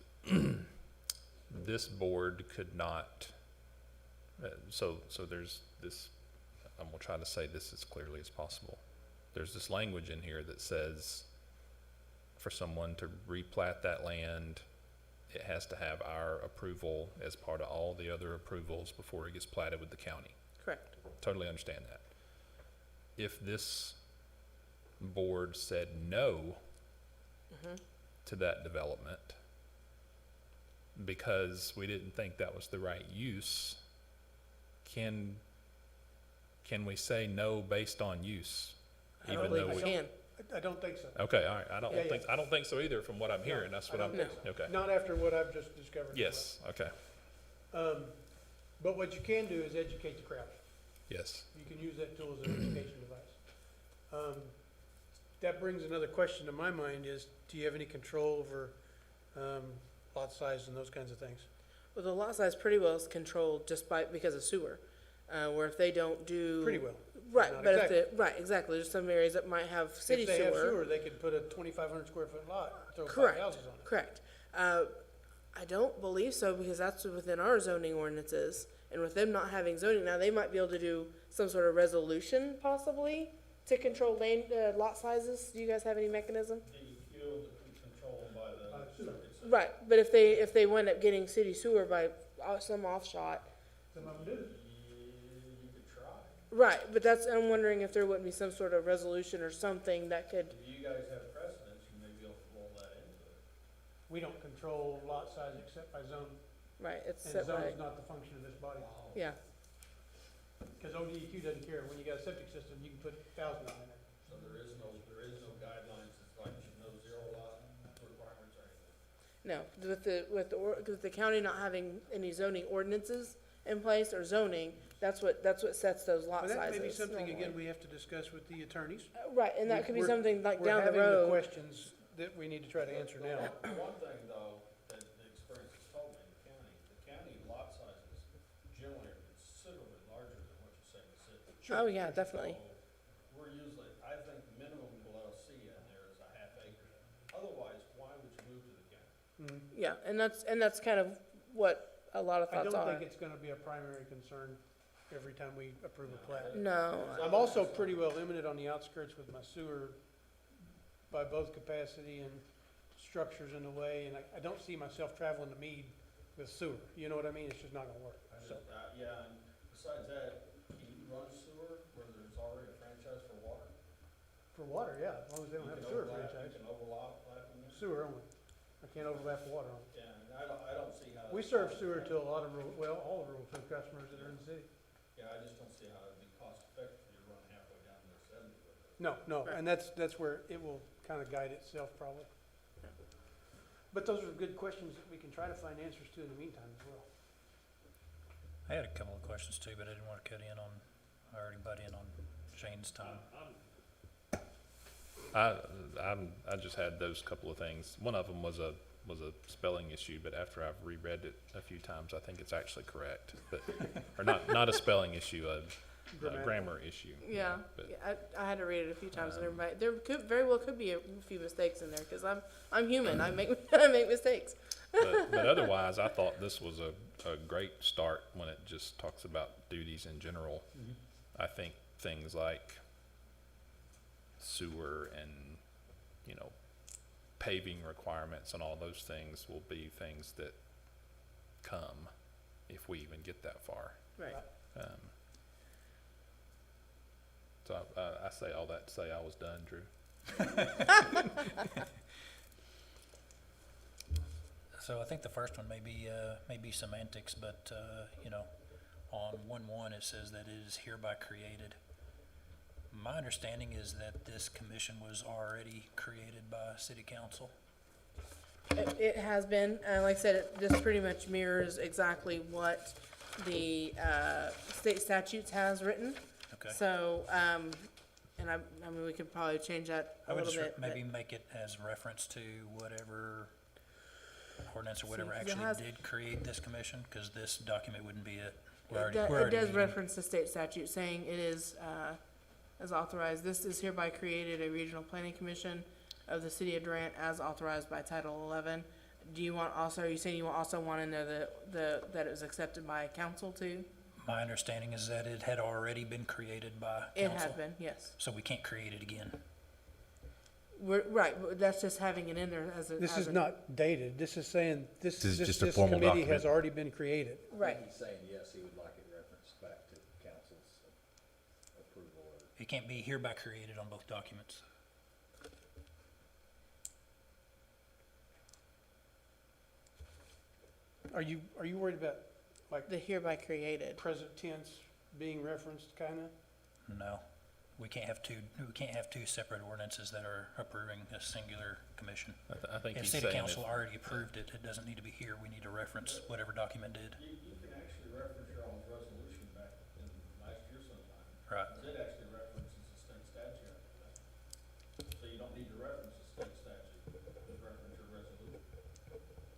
Speaker 3: this board could not, so there's this, I'm gonna try to say this as clearly as possible. There's this language in here that says for someone to replat that land, it has to have our approval as part of all the other approvals before it gets platted with the county.
Speaker 5: correct.
Speaker 3: Totally understand that. If this board said no to that development because we didn't think that was the right use, can we say no based on use?
Speaker 5: I
Speaker 3: Even
Speaker 5: don't believe
Speaker 3: though
Speaker 5: we
Speaker 3: we-
Speaker 5: can.
Speaker 8: I don't think so.
Speaker 3: Okay, all right, I don't
Speaker 8: Yeah,
Speaker 3: think, I don't think so either from what I'm hearing, that's what
Speaker 8: I
Speaker 3: I'm,
Speaker 8: don't
Speaker 3: okay,
Speaker 8: Not after what I've just discovered.
Speaker 3: yes, okay,
Speaker 8: But what you can do is educate the crowd.
Speaker 3: yes.
Speaker 8: You can use that tool as an education device. That brings another question to my mind is, do you have any control over lot size and those kinds of things?
Speaker 5: Well, the lot size pretty well is controlled just because of sewer, where if they don't do.
Speaker 8: Pretty well.
Speaker 5: Right,
Speaker 8: Not
Speaker 5: but
Speaker 8: exactly.
Speaker 5: right, exactly. There's some areas that might have city
Speaker 8: If they have
Speaker 5: sewer.
Speaker 8: sewer, they could put a 2,500 square foot lot, throw 5
Speaker 5: Correct.
Speaker 8: houses on it.
Speaker 5: Correct. I don't believe so because that's within our zoning ordinances. And with them not having zoning, now they might be able to do some sort of resolution possibly to control lot sizes. Do you guys have any mechanism? Right, but if they wind up getting city sewer by some offshot.
Speaker 8: Some of them do.
Speaker 5: Right, but I'm wondering if there wouldn't be some sort of resolution or something that could,
Speaker 9: If you guys have precedents, you may be able to roll that into it.
Speaker 8: We don't control lot size except by zone,
Speaker 5: right, it's
Speaker 8: and
Speaker 5: set
Speaker 8: zone
Speaker 5: by,
Speaker 8: is not the function of this body.
Speaker 5: yeah.
Speaker 8: Because ODEQ doesn't care. When you got a septic system, you can put 1,000 on it.
Speaker 9: So there is no guidelines, it's like no zero lot requirements or anything.
Speaker 5: No, with the county not having any zoning ordinances in place or zoning, that's what sets those lot
Speaker 8: Well,
Speaker 5: sizes.
Speaker 8: that may be something, again,
Speaker 5: normally.
Speaker 8: we have to discuss with the attorneys.
Speaker 5: Right, and that could be
Speaker 8: We're-
Speaker 5: something like
Speaker 8: We're
Speaker 5: down the
Speaker 8: having the
Speaker 5: road.
Speaker 8: questions that we need to try to answer now.
Speaker 9: One thing though, that the experience has told me in the county lot sizes generally are considerably larger than what you say in the city.
Speaker 5: Oh, yeah, definitely.
Speaker 9: So we're usually, I think the minimum below C in there is a half acre. Otherwise, why would you move to the county?
Speaker 5: Yeah, and that's kind of what a lot of
Speaker 8: I
Speaker 5: thoughts
Speaker 8: don't
Speaker 5: are.
Speaker 8: think it's gonna be a primary concern every time we approve a plat.
Speaker 5: No,
Speaker 8: I'm also pretty well limited on the outskirts with my sewer by both capacity and structures in the way, and I don't see myself traveling to Meade with sewer. You know what I mean? It's just not gonna work. So,
Speaker 9: Yeah, and besides that, can you run sewer where there's already a franchise for water?
Speaker 8: for water, yeah, as long as they don't have a sewer franchise.
Speaker 9: You can overlap in there?
Speaker 8: Sewer only. I can't overlap the water on it.
Speaker 9: Yeah, and I don't see how.
Speaker 8: We serve sewer to a lot of all of rural food customers that are in the city.
Speaker 9: Yeah, I just don't see how it'd be cost effective for you to run half
Speaker 8: No,
Speaker 5: Right.
Speaker 8: and that's where it will kind of guide itself probably. But those are good questions that we can try to find answers to in the meantime as well.
Speaker 2: I had a couple of questions too, but I didn't want to cut in on, or already butt in on Shane's time.
Speaker 3: I just had those couple of things. One of them was a spelling issue, but after I've reread it a few times, I think it's actually correct. But, or not a spelling issue, a grammar issue.
Speaker 5: Yeah,
Speaker 3: But,
Speaker 5: yeah, I had to read it a few times and everybody, there very well could be a few mistakes in there, cause I'm human, I make, I make mistakes.
Speaker 3: but otherwise, I thought this was a great start when it just talks about duties in general. I think things like sewer and, you know, paving requirements and all those things will be things that come if we even get that far.
Speaker 5: Right.
Speaker 3: So I say all that to say I was done, Drew.
Speaker 2: So I think the first one may be semantics, but, you know, on 1:1, it says that it is hereby created. My understanding is that this commission was already created by city council.
Speaker 5: It has been, like I said, this pretty much mirrors exactly what the, state statutes has written.
Speaker 2: Okay.
Speaker 5: So, and I mean, we could probably change that
Speaker 2: I
Speaker 5: a
Speaker 2: would
Speaker 5: little
Speaker 2: just
Speaker 5: bit. but-
Speaker 2: maybe make it as reference to whatever ordinance or whatever
Speaker 5: See, 'cause it
Speaker 2: actually
Speaker 5: has-
Speaker 2: did create this commission, because this document wouldn't be it.
Speaker 5: It does reference the state statute saying it is, as authorized, this is hereby created a regional planning commission of the city of Durant as authorized by Title 11. Do you want also, are you saying you also want in there that it was accepted by council too?
Speaker 2: My understanding is that it had already been created by
Speaker 5: It
Speaker 2: council.
Speaker 5: had been, yes.
Speaker 2: So we can't create it again.
Speaker 5: Right, but that's just having it in there as a.
Speaker 8: This
Speaker 5: as
Speaker 8: is
Speaker 5: a-
Speaker 8: not dated, this is saying,
Speaker 6: This is just a
Speaker 8: this
Speaker 6: formal
Speaker 8: committee has
Speaker 6: document.
Speaker 8: already been created.
Speaker 5: Right,
Speaker 1: He's saying yes, he would like it referenced back to council's approval or.
Speaker 2: It can't be hereby created on both documents.
Speaker 8: Are you worried about like
Speaker 5: the hereby created.
Speaker 8: present tense being referenced kinda?
Speaker 2: No. We can't have two separate ordinances that are approving a singular commission.
Speaker 3: I think
Speaker 2: If
Speaker 3: he's
Speaker 2: city
Speaker 3: saying
Speaker 2: council
Speaker 3: if,
Speaker 2: already approved it, it doesn't need to be here. We need to reference whatever document did.
Speaker 9: You can actually reference your own resolution back in last year sometime.
Speaker 2: Right.
Speaker 9: It actually references the state statute. So you don't need to reference the state statute, just reference your resolution.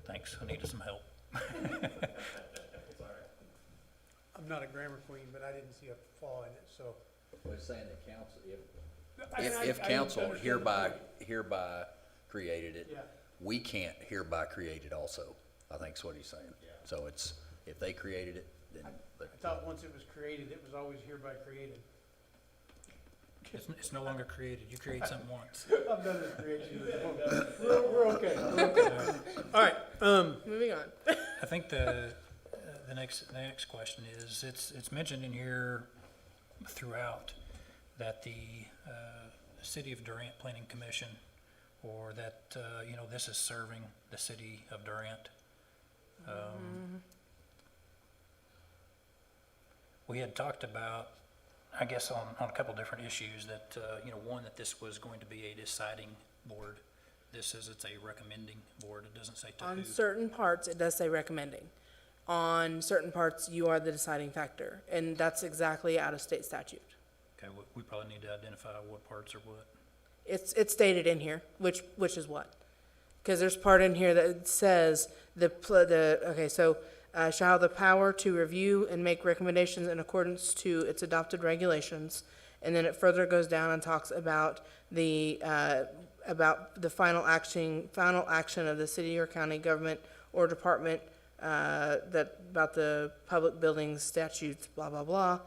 Speaker 2: Thanks. I needed some help.
Speaker 9: Sorry.
Speaker 8: I'm not a grammar queen, but I didn't see a flaw in it, so.
Speaker 1: We're saying that council,
Speaker 8: I
Speaker 1: if council
Speaker 8: understand the
Speaker 1: hereby created it,
Speaker 8: Yeah.
Speaker 1: we can't hereby create it also, I think is what he's saying.
Speaker 9: Yeah.
Speaker 1: So it's, if they created it, then,
Speaker 8: I
Speaker 1: but
Speaker 8: thought once it was created, it was always hereby created.
Speaker 2: It's no longer created. You create something once.
Speaker 8: I've done this creation. We're okay. All right,
Speaker 5: Moving on.
Speaker 2: I think the next question is, it's mentioned in here throughout that the City of Durant Planning Commission, or that, you know, this is serving the city of Durant. We had talked about, I guess, on a couple different issues that, you know, one, that this was going to be a deciding board. This says it's a recommending board. It doesn't say to who.
Speaker 5: On certain parts, it does say recommending. On certain parts, you are the deciding factor, and that's exactly out of state statute.
Speaker 2: Okay, we probably need to identify what parts are what.
Speaker 5: It's stated in here, which is what? Because there's part in here that says okay, so, shall have the power to review and make recommendations in accordance to its adopted regulations. And then it further goes down and talks about the final action of the city or county government or department, about the public buildings statutes, blah, blah, blah,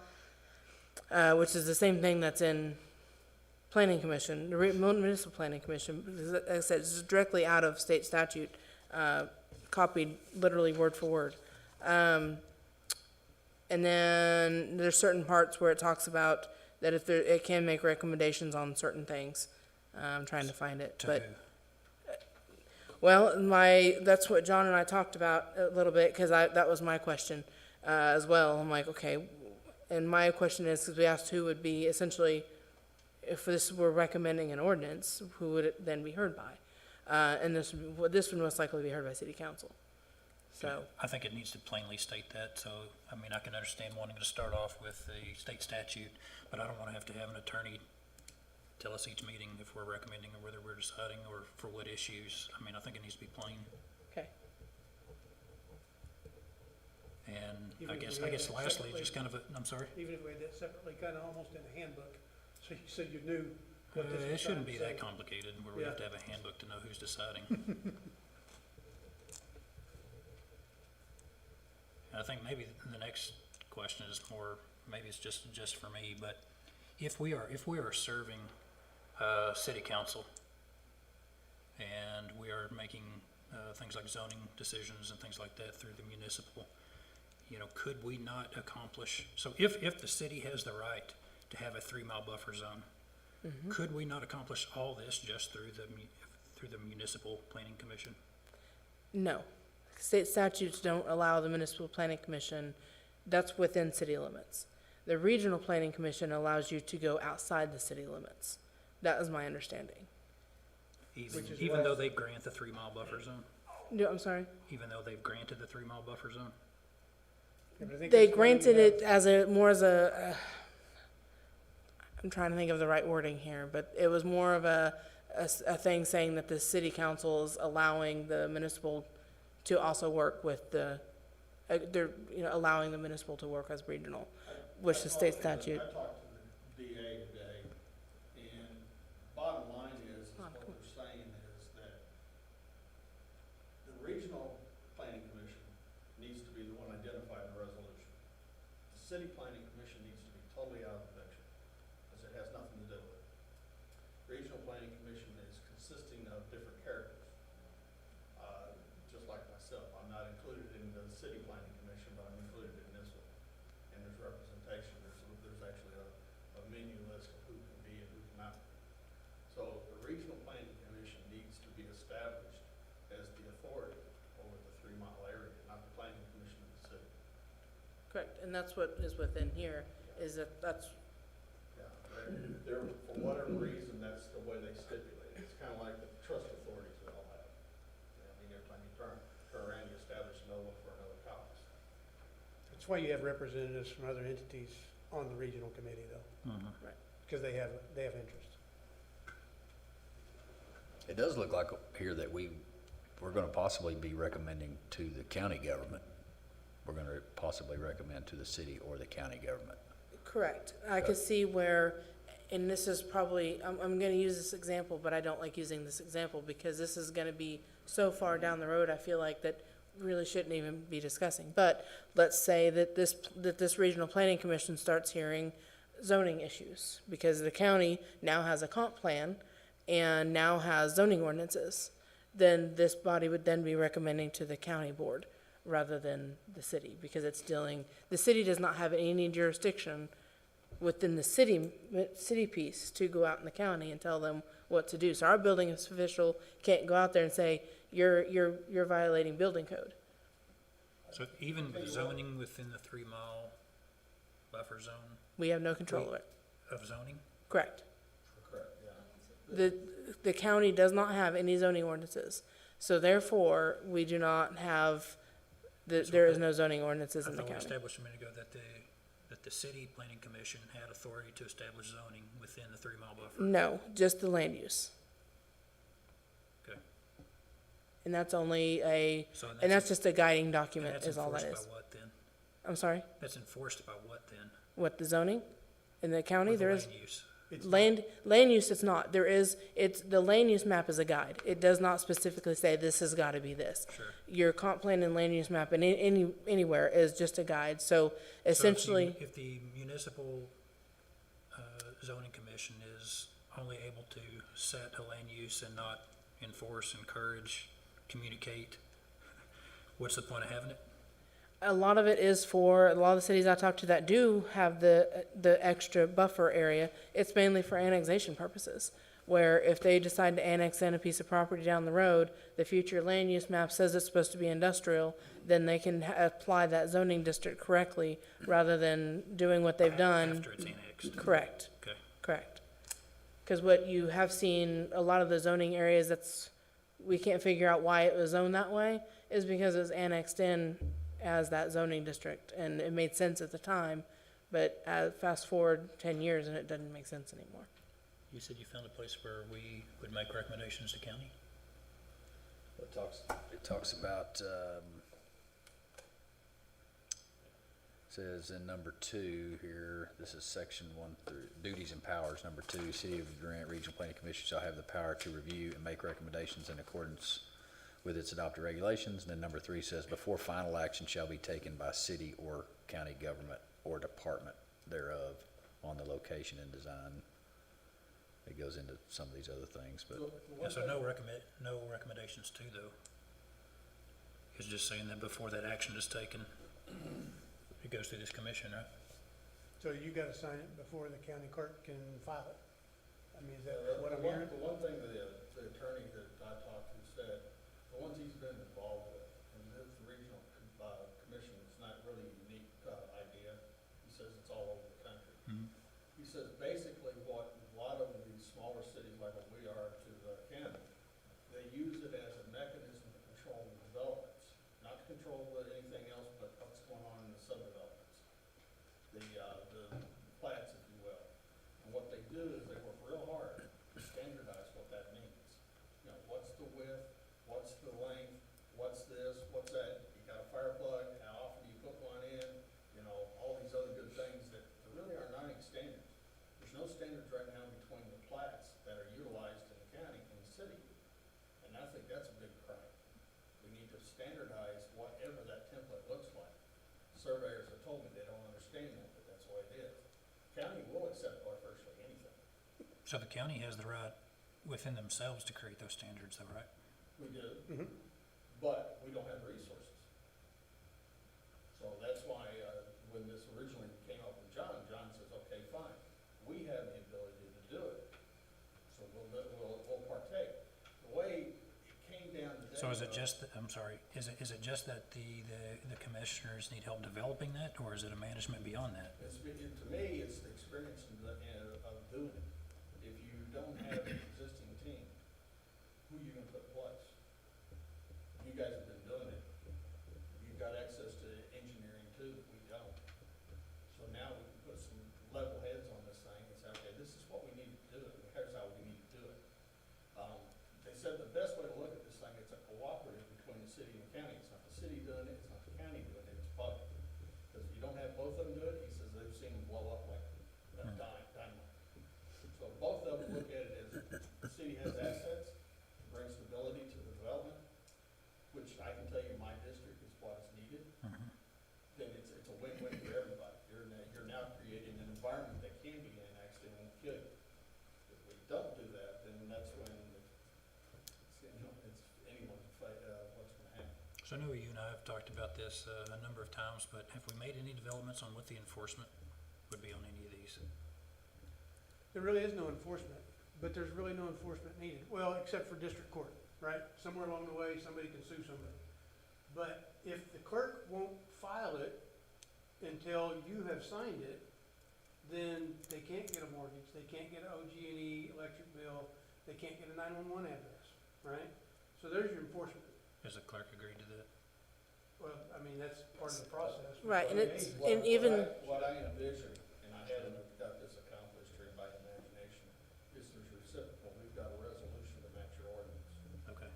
Speaker 5: which is the same thing that's in planning commission, the municipal planning commission, because like I said, it's directly out of state statute, copied literally word for word. And then there's certain parts where it talks about that if it can make recommendations on certain things. I'm trying to find it,
Speaker 2: To
Speaker 5: but.
Speaker 2: who?
Speaker 5: Well, that's what John and I talked about a little bit, because that was my question, as well. I'm like, okay, and my question is, because we asked who would be essentially, if this were recommending an ordinance, who would it then be heard by? And this would most likely be heard by city council. So,
Speaker 2: I think it needs to plainly state that, so, I mean, I can understand wanting to start off with the state statute, but I don't want to have an attorney tell us each meeting if we're recommending or whether we're deciding or for what issues. I mean, I think it needs to be plain.
Speaker 5: okay.
Speaker 2: And
Speaker 8: Even
Speaker 2: I
Speaker 8: if
Speaker 2: guess,
Speaker 8: we
Speaker 2: I
Speaker 8: had
Speaker 2: guess
Speaker 8: it
Speaker 2: lastly,
Speaker 8: separately.
Speaker 2: just kind of a, I'm sorry?
Speaker 8: Even if we had that separately, kind of almost in a handbook, so you knew what this was
Speaker 2: It shouldn't
Speaker 8: trying
Speaker 2: be
Speaker 8: to
Speaker 2: that
Speaker 8: say.
Speaker 2: complicated where we
Speaker 8: Yeah.
Speaker 2: have to have a handbook to know who's deciding. And I think maybe the next question is more, maybe it's just for me, but if we are serving, city council and we are making, things like zoning decisions and things like that through the municipal, you know, could we not accomplish, so if the city has the right to have a 3-mile buffer zone, could we not accomplish all this just through the municipal planning commission?
Speaker 5: No. State statutes don't allow the municipal planning commission, that's within city limits. The regional planning commission allows you to go outside the city limits. That is my understanding.
Speaker 2: Even though they grant the 3-mile buffer zone?
Speaker 5: No, I'm sorry?
Speaker 2: Even though they've granted the 3-mile buffer zone?
Speaker 8: Yeah, but I think
Speaker 5: They
Speaker 8: that's why you
Speaker 5: granted
Speaker 8: have-
Speaker 5: it as a, more as a, I'm trying to think of the right wording here, but it was more of a thing saying that the city council is allowing the municipal to also work with the, they're, you know, allowing the municipal to work as regional, which the state statute.
Speaker 9: I talked to the DA today, and bottom line is what they're saying is that the regional planning commission needs to be the one identified in the resolution. The city planning commission needs to be totally out of the picture, because it has nothing to do with it. Regional planning commission is consisting of different characters. Just like myself, I'm not included in the city planning commission, but I'm included in this one. And there's representation, there's actually a menu list of who can be and who cannot. So the regional planning commission needs to be established as the authority over the 3-mile area, not the planning commission of the city.
Speaker 5: Correct, and that's what is within here, is that that's,
Speaker 9: Yeah, they're, for whatever reason, that's the way they stipulate it. It's kind of like the trust authorities we all have. I mean, every time you turn around, you establish another one for another cause.
Speaker 8: That's why you have representatives from other entities on the regional committee, though, because they have interest.
Speaker 1: It does look like here that we're gonna possibly be recommending to the county government. We're gonna possibly recommend to the city or the county government.
Speaker 5: correct. I could see where, and this is probably, I'm gonna use this example, but I don't like using this example because this is gonna be so far down the road, I feel like that really shouldn't even be discussing. But let's say that this regional planning commission starts hearing zoning issues because the county now has a comp plan and now has zoning ordinances. Then this body would then be recommending to the county board rather than the city, because it's dealing, the city does not have any jurisdiction within the city piece to go out in the county and tell them what to do. So our building official can't go out there and say, you're violating building code.
Speaker 2: So even the zoning within the 3-mile buffer zone
Speaker 5: We have no control of it.
Speaker 2: of zoning?
Speaker 5: Correct.
Speaker 9: Correct, yeah.
Speaker 5: The county does not have any zoning ordinances. So therefore, we do not have, there is no zoning ordinances
Speaker 2: I
Speaker 5: in the
Speaker 2: thought we
Speaker 5: county.
Speaker 2: established a minute ago that the city planning commission had authority to establish zoning within the 3-mile buffer.
Speaker 5: No, just the land use.
Speaker 2: Okay.
Speaker 5: And that's only
Speaker 2: So
Speaker 5: and that's just a guiding
Speaker 2: and
Speaker 5: document
Speaker 2: that's
Speaker 5: is all that
Speaker 2: enforced
Speaker 5: is.
Speaker 2: by what then?
Speaker 5: I'm sorry,
Speaker 2: That's enforced by what then?
Speaker 5: what, the zoning? In the county,
Speaker 2: Or the
Speaker 5: there is,
Speaker 2: land use?
Speaker 8: It's
Speaker 5: land use, it's not. There is, the land use map is a guide. It does not specifically say this has gotta be this.
Speaker 2: Sure.
Speaker 5: Your comp plan and land use map in anywhere is just a guide. So essentially,
Speaker 2: So if the municipal zoning commission is only able to set a land use and not enforce, encourage, communicate, what's the point of having it?
Speaker 5: a lot of it is for, a lot of the cities I talk to that do have the extra buffer area, it's mainly for annexation purposes. Where if they decide to annex in a piece of property down the road, the future land use map says it's supposed to be industrial, then they can apply that zoning district correctly rather than doing what they've done.
Speaker 2: After it's annexed?
Speaker 5: Correct,
Speaker 2: Okay.
Speaker 5: correct. Because what you have seen, a lot of the zoning areas we can't figure out why it was zoned that way, is because it was annexed in as that zoning district, and it made sense at the time, but fast forward 10 years and it doesn't make sense anymore.
Speaker 2: You said you found a place where we would make recommendations to county?
Speaker 1: It talks about, says in number 2 here, this is section 1 through, duties and powers, number 2, City of Durant Regional Planning Commission shall have the power to review and make recommendations in accordance with its adopted regulations. And then number 3 says, before final action shall be taken by city or county government or department thereof on the location and design. It goes into some of these other things, but.
Speaker 2: Yeah, so no recommendations too, though. It's just saying that before that action is taken, it goes through this commission, right?
Speaker 8: So you gotta sign it before the county clerk can file it. I mean, is that what I'm
Speaker 9: The
Speaker 8: hearing?
Speaker 9: one thing that the attorney that I talked to said, the ones he's been involved with, and the regional commission, it's not really a unique idea. He says it's all over the country.
Speaker 2: Mhm.
Speaker 9: He says basically what a lot of these smaller cities like what we are to Canada, they use it as a mechanism to control the developments, not to control anything else but what's going on in the subdevelopments, the plats, if you will. And what they do is they work real hard to standardize what that means. You know, what's the width, what's the length, what's this, what's that, you got a fire plug, how often do you put one in, you know, all these other good things that there really are not any standards. There's no standards right now between the plats that are utilized in the county and the city. And I think that's a big crime. We need to standardize whatever that template looks like. Surveyors have told me they don't understand that, but that's the way it is. County will accept virtually anything.
Speaker 2: So the county has the right within themselves to create those standards, though, right?
Speaker 9: We do,
Speaker 8: Mhm.
Speaker 9: but we don't have the resources. So that's why, when this originally came up with John says, okay, fine, we have the ability to do it, so we'll partake. The way it came down today.
Speaker 2: So is it just, I'm sorry, is it just that the commissioners need help developing that, or is it a management beyond that?
Speaker 9: To me, it's the experience of doing it. If you don't have an existing team, who are you gonna put in place? You guys have been doing it. You've got access to engineering too, that we don't. So now we can put some level heads on this thing and say, okay, this is what we need to do, and here's how we need to do it. They said the best way to look at this thing, it's a cooperative between the city and the county. It's not the city doing it, it's not the county doing it, it's public. Because if you don't have both of them do it, he says they've seen them blow up like a dynamite. So both of them look at it as the city has assets, to bring stability to the development, which I can tell you in my district is what is needed.
Speaker 2: Mhm.
Speaker 9: Then it's a win-win for everybody. You're now creating an environment that can be annexed and won't kill you. If we don't do that, then that's when it's anyone's fight, what's gonna happen.
Speaker 2: So I know you and I have talked about this a number of times, but have we made any developments on what the enforcement would be on any of these?
Speaker 8: There really is no enforcement, but there's really no enforcement needed. Well, except for district court, right? Somewhere along the way, somebody can sue somebody. But if the clerk won't file it until you have signed it, then they can't get a mortgage, they can't get an OG&E electric bill, they can't get a 911 address, right? So there's your enforcement.
Speaker 2: Has the clerk agreed to that?
Speaker 8: Well, I mean, that's part of the process.
Speaker 5: Right, and it's,
Speaker 9: What-
Speaker 5: and even,
Speaker 9: What I envision, and I haven't got this accomplished here by imagination, is there's reciprocal, we've got a resolution to match your ordinance.
Speaker 2: Okay.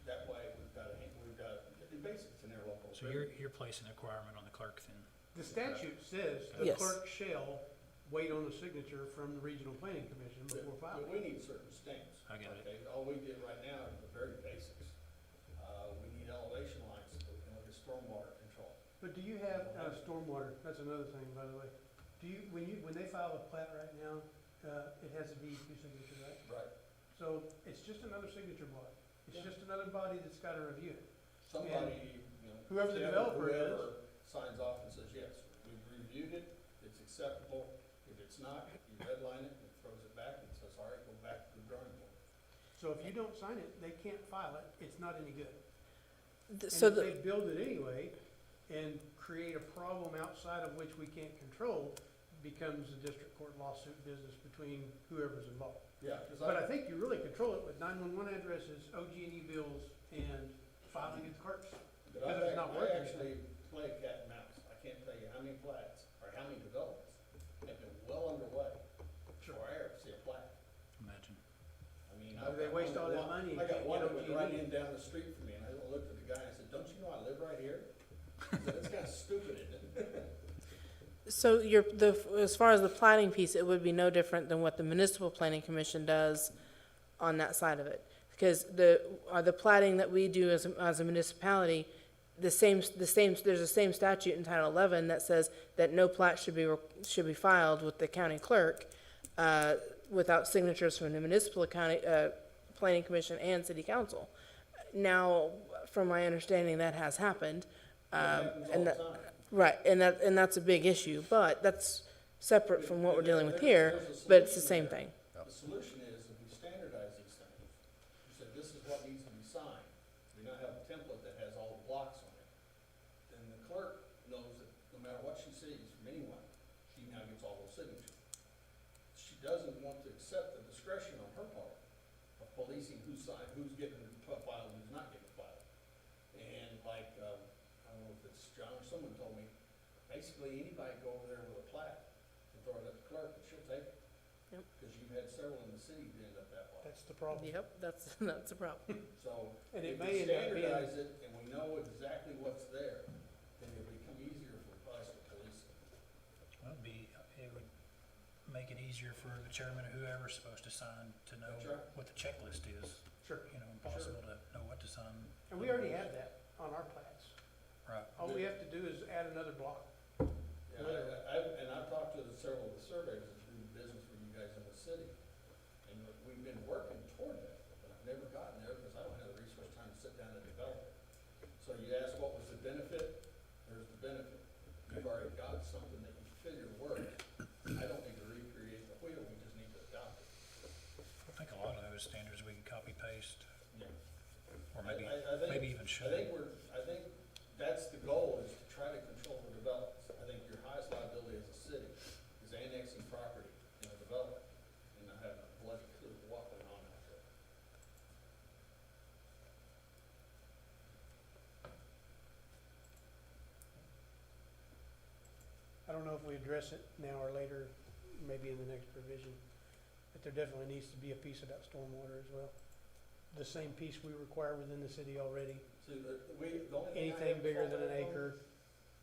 Speaker 9: That way, we've got, in basic, it's an interlocal.
Speaker 2: So you're placing a requirement on the clerk then?
Speaker 8: The statute says the
Speaker 5: Yes.
Speaker 8: clerk shall wait on a signature from the Regional Planning Commission before filing.
Speaker 9: But we need certain stamps.
Speaker 2: I got it.
Speaker 9: Okay, all we did right now is the very basics. We need elevation lines so we can look at stormwater control.
Speaker 8: But do you have, stormwater, that's another thing, by the way. Do you, when they file a plat right now, it has a DEQ signature, right?
Speaker 9: Right.
Speaker 8: So it's just another signature block. It's just another body that's gotta review it.
Speaker 9: Somebody, you know.
Speaker 8: Whoever the developer is.
Speaker 9: whoever signs off and says, yes, we've reviewed it, it's acceptable. If it's not, you redline it and throws it back and says, all right, go back to the drawing board.
Speaker 8: So if you don't sign it, they can't file it, it's not any good.
Speaker 5: so
Speaker 8: And if
Speaker 5: the,
Speaker 8: they build it anyway and create a problem outside of which we can't control, becomes a district court lawsuit business between whoever's involved.
Speaker 9: Yeah, cause
Speaker 8: But I think you really control it with 911 addresses, OG&E bills, and filing at the clerks.
Speaker 9: but
Speaker 8: because it's not
Speaker 9: I
Speaker 8: working.
Speaker 9: actually play cat and mouse. I can't tell you how many plats or how many developments have been well underway before I ever see a plat.
Speaker 2: Imagine.
Speaker 9: I mean,
Speaker 8: Why do they waste all that money and
Speaker 9: I got
Speaker 8: can't
Speaker 9: one
Speaker 8: get
Speaker 9: that went
Speaker 8: OG&E?
Speaker 9: right in down the street from me, and I looked at the guy and I said, don't you know I live right here? I said, it's kinda stupid, isn't it?
Speaker 5: So as far as the plating piece, it would be no different than what the municipal planning commission does on that side of it. Because the plating that we do as a municipality, there's the same statute in Title 11 that says that no plat should be filed with the county clerk, without signatures from the municipal county, planning commission and city council. Now, from my understanding, that has happened.
Speaker 9: It happens all
Speaker 5: and
Speaker 9: the
Speaker 5: that-
Speaker 9: time.
Speaker 5: Right, and that's a big issue, but that's separate from what we're dealing with
Speaker 9: There's
Speaker 5: here,
Speaker 9: a
Speaker 5: but it's the
Speaker 9: solution
Speaker 5: same
Speaker 9: there.
Speaker 5: thing.
Speaker 9: The solution is if we standardize these things, you said this is what needs to be signed, we now have a template that has all the blocks on it, then the clerk knows that no matter what she sees from anyone, she now gets all those signatures. She doesn't want to accept the discretion on her part of policing who's signed, who's getting filed, who's not getting filed. And like, I don't know if it's John or someone told me, basically anybody go over there with a plat and throw it at the clerk, and she'll take it.
Speaker 5: Yep.
Speaker 9: Because you've had several in the city who end up that way.
Speaker 8: That's the problem.
Speaker 5: Yep, that's a problem.
Speaker 9: So,
Speaker 8: And it
Speaker 9: if
Speaker 8: may
Speaker 9: we
Speaker 8: end up being-
Speaker 9: standardize it and we know exactly what's there, then it'll become easier for us to police it.
Speaker 2: Well, it would make it easier for the chairman or whoever's supposed to sign to know
Speaker 9: That's right.
Speaker 2: what the checklist is.
Speaker 8: Sure.
Speaker 2: You know, impossible to know what to sign.
Speaker 8: And we already have that on our plats.
Speaker 2: Right.
Speaker 8: All we have to do is add another block.
Speaker 9: Yeah, and I've talked to several of the surveyors that do business for you guys in the city, and we've been working toward that, but I've never gotten there because I don't have the resource time to sit down and develop it. So you ask what was the benefit? There's the benefit. You've already got something that you figure works. I don't need to recreate the wheel, we just need to adopt it.
Speaker 2: I think a lot of those standards we can copy paste,
Speaker 9: Yeah.
Speaker 2: or maybe,
Speaker 9: I think-
Speaker 2: maybe even should.
Speaker 9: I think that's the goal, is to try to control the developments. I think your highest liability as a city is annexing property in a development and not having a bloody clue what went on out there.
Speaker 8: I don't know if we address it now or later, maybe in the next provision, but there definitely needs to be a piece about stormwater as well. The same piece we require within the city already.
Speaker 9: See, the only thing I
Speaker 8: Anything
Speaker 9: have
Speaker 8: bigger
Speaker 9: to
Speaker 8: than
Speaker 9: fall
Speaker 8: an
Speaker 9: back on,
Speaker 8: acre,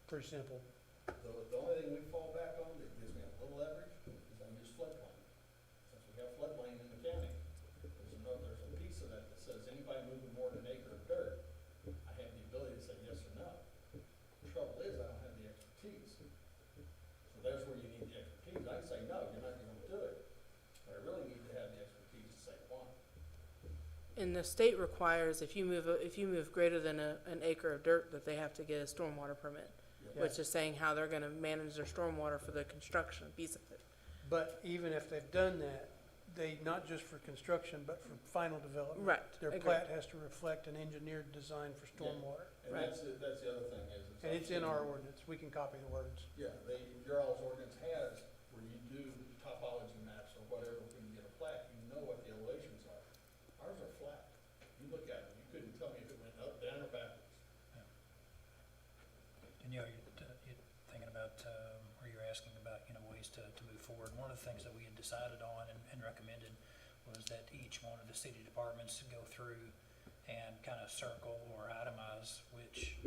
Speaker 8: pretty simple.
Speaker 9: the only thing we fall back on that gives me a little leverage is I use floodplain. Since we have floodplain in the county, there's a piece of that that says anybody moving more than an acre of dirt, I have the ability to say yes or no. The trouble is, I don't have the expertise. So there's where you need the expertise. I can say, no, you're not gonna do it, but I really need to have the expertise to say why.
Speaker 5: And the state requires if you move greater than an acre of dirt, that they have to get a stormwater permit, which is saying how they're gonna manage their stormwater for the construction piece of it.
Speaker 8: But even if they've done that, they, not just for construction, but for final development.
Speaker 5: Right,
Speaker 8: Their
Speaker 5: agreed.
Speaker 8: plat has to reflect an engineered design for stormwater.
Speaker 9: And
Speaker 5: Right.
Speaker 9: that's the other thing is.
Speaker 8: And it's in our ordinance, we can copy the words.
Speaker 9: Yeah, your all's ordinance has where you do topology maps or whatever, when you get a plat, you know what the elevations are. Ours are flat. You look at them, you couldn't tell me if it went up, down, or backwards.
Speaker 2: And, you know, you're thinking about, or you're asking about, you know, ways to move forward. One of the things that we had decided on and recommended was that each one of the city departments go through and kind of circle or itemize which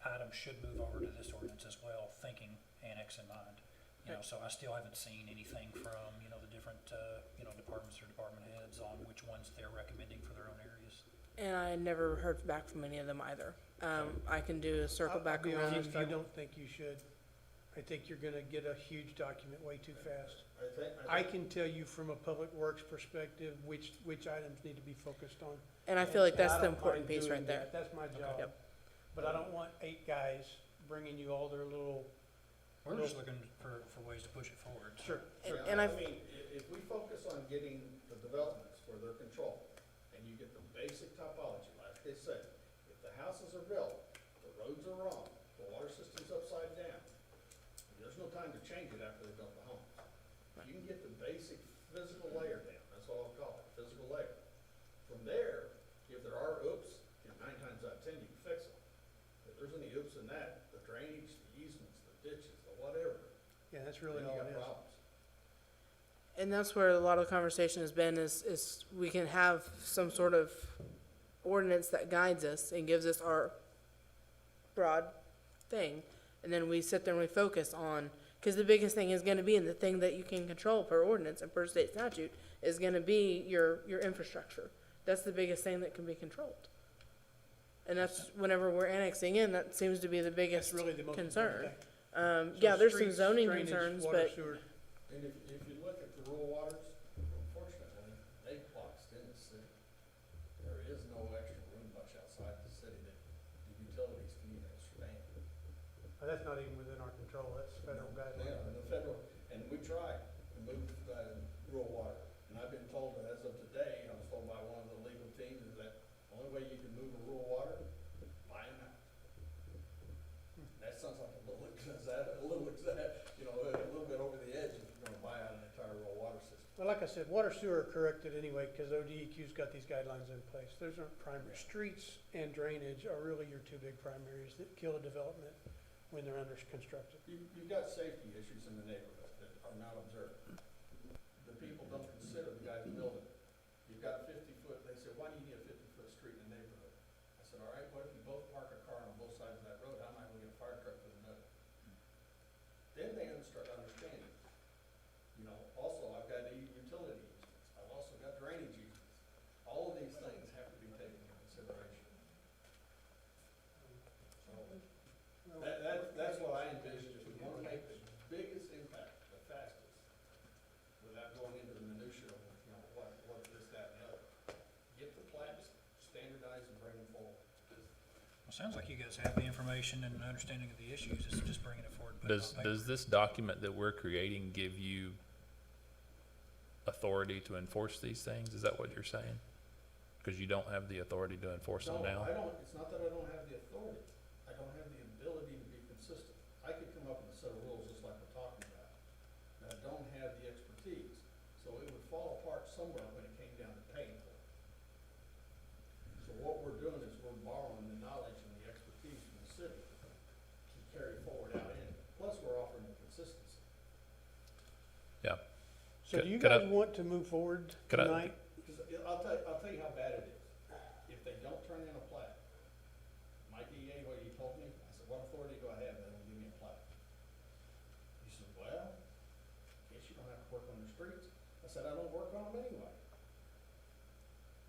Speaker 2: items should move over to this ordinance as well, thinking annex in mind. You know, so I still haven't seen anything from, you know, the different, you know, departments or department heads on which ones they're recommending for their own areas.
Speaker 5: And I never heard back from any of them either. I can do a circle back
Speaker 8: I'll be
Speaker 5: around.
Speaker 8: honest, I don't think you should. I think you're gonna get a huge document way too fast. I can tell you from a public works perspective which items need to be focused on.
Speaker 5: And I feel like that's
Speaker 8: I
Speaker 5: the
Speaker 8: don't
Speaker 5: important
Speaker 8: mind
Speaker 5: piece
Speaker 8: doing
Speaker 5: right there.
Speaker 8: that. That's my job.
Speaker 5: Yep.
Speaker 8: But I don't want 8 guys bringing you all their little,
Speaker 2: We're just looking for ways to push it forward. so.
Speaker 8: sure,
Speaker 5: And
Speaker 9: I
Speaker 5: I,
Speaker 9: mean, if we focus on getting the developments for their control, and you get the basic topology, like they said, if the houses are built, the roads are wrong, the water system's upside down, there's no time to change it after they built the homes. If you can get the basic physical layer down, that's
Speaker 8: Yeah, that's really
Speaker 9: then you
Speaker 8: all
Speaker 9: got
Speaker 8: it is.
Speaker 9: problems.
Speaker 5: And that's where a lot of the conversation has been is we can have some sort of ordinance that guides us and gives us our broad thing. And then we sit there and we focus on, because the biggest thing is gonna be, and the thing that you can control per ordinance and per state statute is gonna be your infrastructure. That's the biggest thing that can be controlled. And that's whenever we're annexing in, that seems to be the
Speaker 8: That's
Speaker 5: biggest
Speaker 8: really the most
Speaker 5: concern.
Speaker 8: important thing. So
Speaker 5: Yeah, there's some
Speaker 8: streets,
Speaker 5: zoning
Speaker 8: drainage,
Speaker 5: concerns,
Speaker 8: water,
Speaker 5: but
Speaker 8: sewer.
Speaker 9: And if you look at the rural waters, unfortunately, they boxed in the city. There is no extra room much outside the city that the utilities can even expand.
Speaker 8: That's not even within our control, that's federal
Speaker 9: Yeah,
Speaker 8: guidelines.
Speaker 9: and the federal, and we tried to move, rural water, and I've been told that as of today, I was told by one of the legal teams, is that the only way you can move a rural water, buy them out. That sounds like a little bit over the edge if you're gonna buy out an entire rural water system.
Speaker 8: Well, like I said, water sewer are corrected anyway, because ODEQ's got these guidelines in place. Those aren't primary. Streets and drainage are really your two big primaries that kill a development when they're under constructed.
Speaker 9: You've got safety issues in the neighborhood that are not observed. The people don't consider the guys building. You've got 50-foot, they say, why do you need a 50-foot street in the neighborhood? I said, all right, what if you both park a car on both sides of that road, how am I gonna get a fire truck to the middle? Then they start understanding. You know, also, I've got utility easements, I've also got drainage easements. All of these things have to be taken into consideration. So, that's what I envision, if we wanna make the biggest impact, the fastest, without going into the minutia of, you know, what this, that, and the other. Get the plats standardized and bring them forward.
Speaker 2: Well, sounds like you guys have the information and understanding of the issues, it's just bringing it forward. and putting it on
Speaker 3: Does
Speaker 2: paper.
Speaker 3: this document that we're creating give you authority to enforce these things? Is that what you're saying? Because you don't have the authority to enforce them
Speaker 9: No,
Speaker 3: now?
Speaker 9: I don't, it's not that I don't have the authority, I don't have the ability to be consistent. I could come up with a set of rules just like we're talking about, but I don't have the expertise, so it would fall apart somewhere when it came down to paying for it. So what we're doing is we're borrowing the knowledge and the expertise from the city to carry forward out in, plus we're offering the consistency.
Speaker 3: Yeah.
Speaker 8: So do you
Speaker 3: Could I-
Speaker 8: guys want to move forward
Speaker 3: could I-
Speaker 8: tonight?
Speaker 9: Because I'll tell you how bad it is. If they don't turn in a plat, my DA, what he told me, I said, what authority do I have? They don't give me a plat. He said, well, guess you don't have to work on the streets. I said, I don't work on them anyway.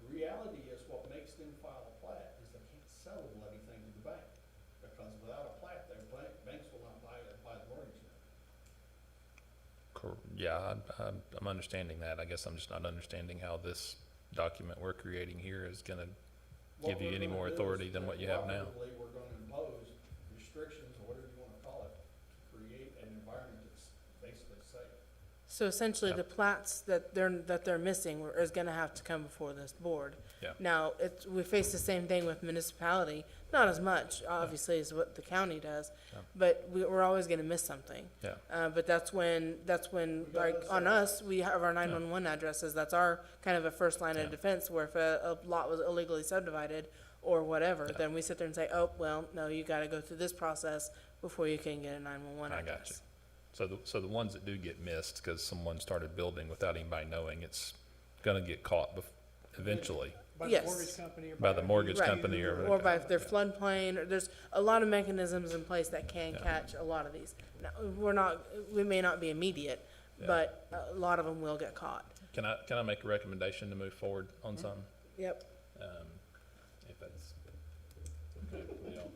Speaker 9: The reality is what makes them file a plat is they can't sell the levy thing to the bank. Because without a plat, their banks will not buy the mortgage note.
Speaker 3: Yeah, I'm understanding that. I guess I'm just not understanding how this document we're creating here is gonna give you any more authority than what you have now.
Speaker 9: Cooperatively, we're gonna impose restrictions, or whatever you wanna call it, to create an environment that's basically safe.
Speaker 5: so essentially
Speaker 3: Yep.
Speaker 5: the plats that they're missing is gonna have to come before this board.
Speaker 3: Yeah.
Speaker 5: Now, we face the same thing with municipality, not as much, obviously, as what the county does,
Speaker 3: Yeah.
Speaker 5: but we're always gonna miss something.
Speaker 3: Yeah.
Speaker 5: But that's when, like, on us, we have our 911 addresses, that's our kind of a first line
Speaker 3: Yeah.
Speaker 5: of defense, where if a lot was illegally subdivided or whatever,
Speaker 3: Yeah.
Speaker 5: then we sit there and say, oh, well, no, you gotta go through this process before you can get a 911
Speaker 3: I
Speaker 5: address.
Speaker 3: got you. So the ones that do get missed because someone started building without anybody knowing, it's gonna get caught eventually.
Speaker 8: By the
Speaker 5: Yes.
Speaker 8: mortgage company or
Speaker 3: By the mortgage
Speaker 5: Right.
Speaker 3: company or.
Speaker 5: Or by their floodplain, or there's a lot of mechanisms in place that can
Speaker 3: Yeah.
Speaker 5: catch a lot of these. Now, we may not be immediate,
Speaker 3: Yeah.
Speaker 5: but a lot of them will get caught.
Speaker 3: Can I make a recommendation to move forward on some?
Speaker 5: Yep.
Speaker 3: If that's okay with y'all.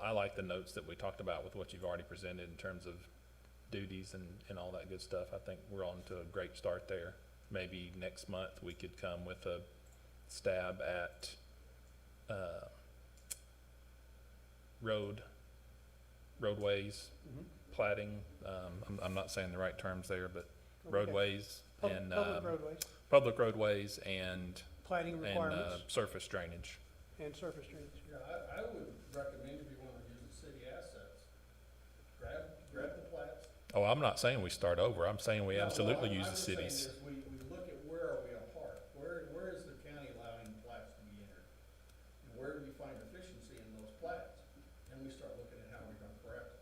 Speaker 3: I like the notes that we talked about with what you've already presented in terms of duties and all that good stuff. I think we're on to a great start there. Maybe next month we could come with a stab at, roadways, platting, I'm not saying the right terms there, but
Speaker 8: Okay.
Speaker 3: roadways and,
Speaker 8: Public roadways,
Speaker 3: public roadways and,
Speaker 8: plating requirements,
Speaker 3: surface drainage.
Speaker 8: and surface drainage.
Speaker 9: Yeah, I would recommend if you wanna use the city assets, grab the plats.
Speaker 3: Oh, I'm not saying we start over. I'm saying we
Speaker 9: No,
Speaker 3: absolutely
Speaker 9: I'm
Speaker 3: use the
Speaker 9: just saying
Speaker 3: cities.
Speaker 9: is we look at where are we apart, where is the county allowing plats to be entered? And where do we find efficiency in those plats? And we start looking at how we're gonna correct it.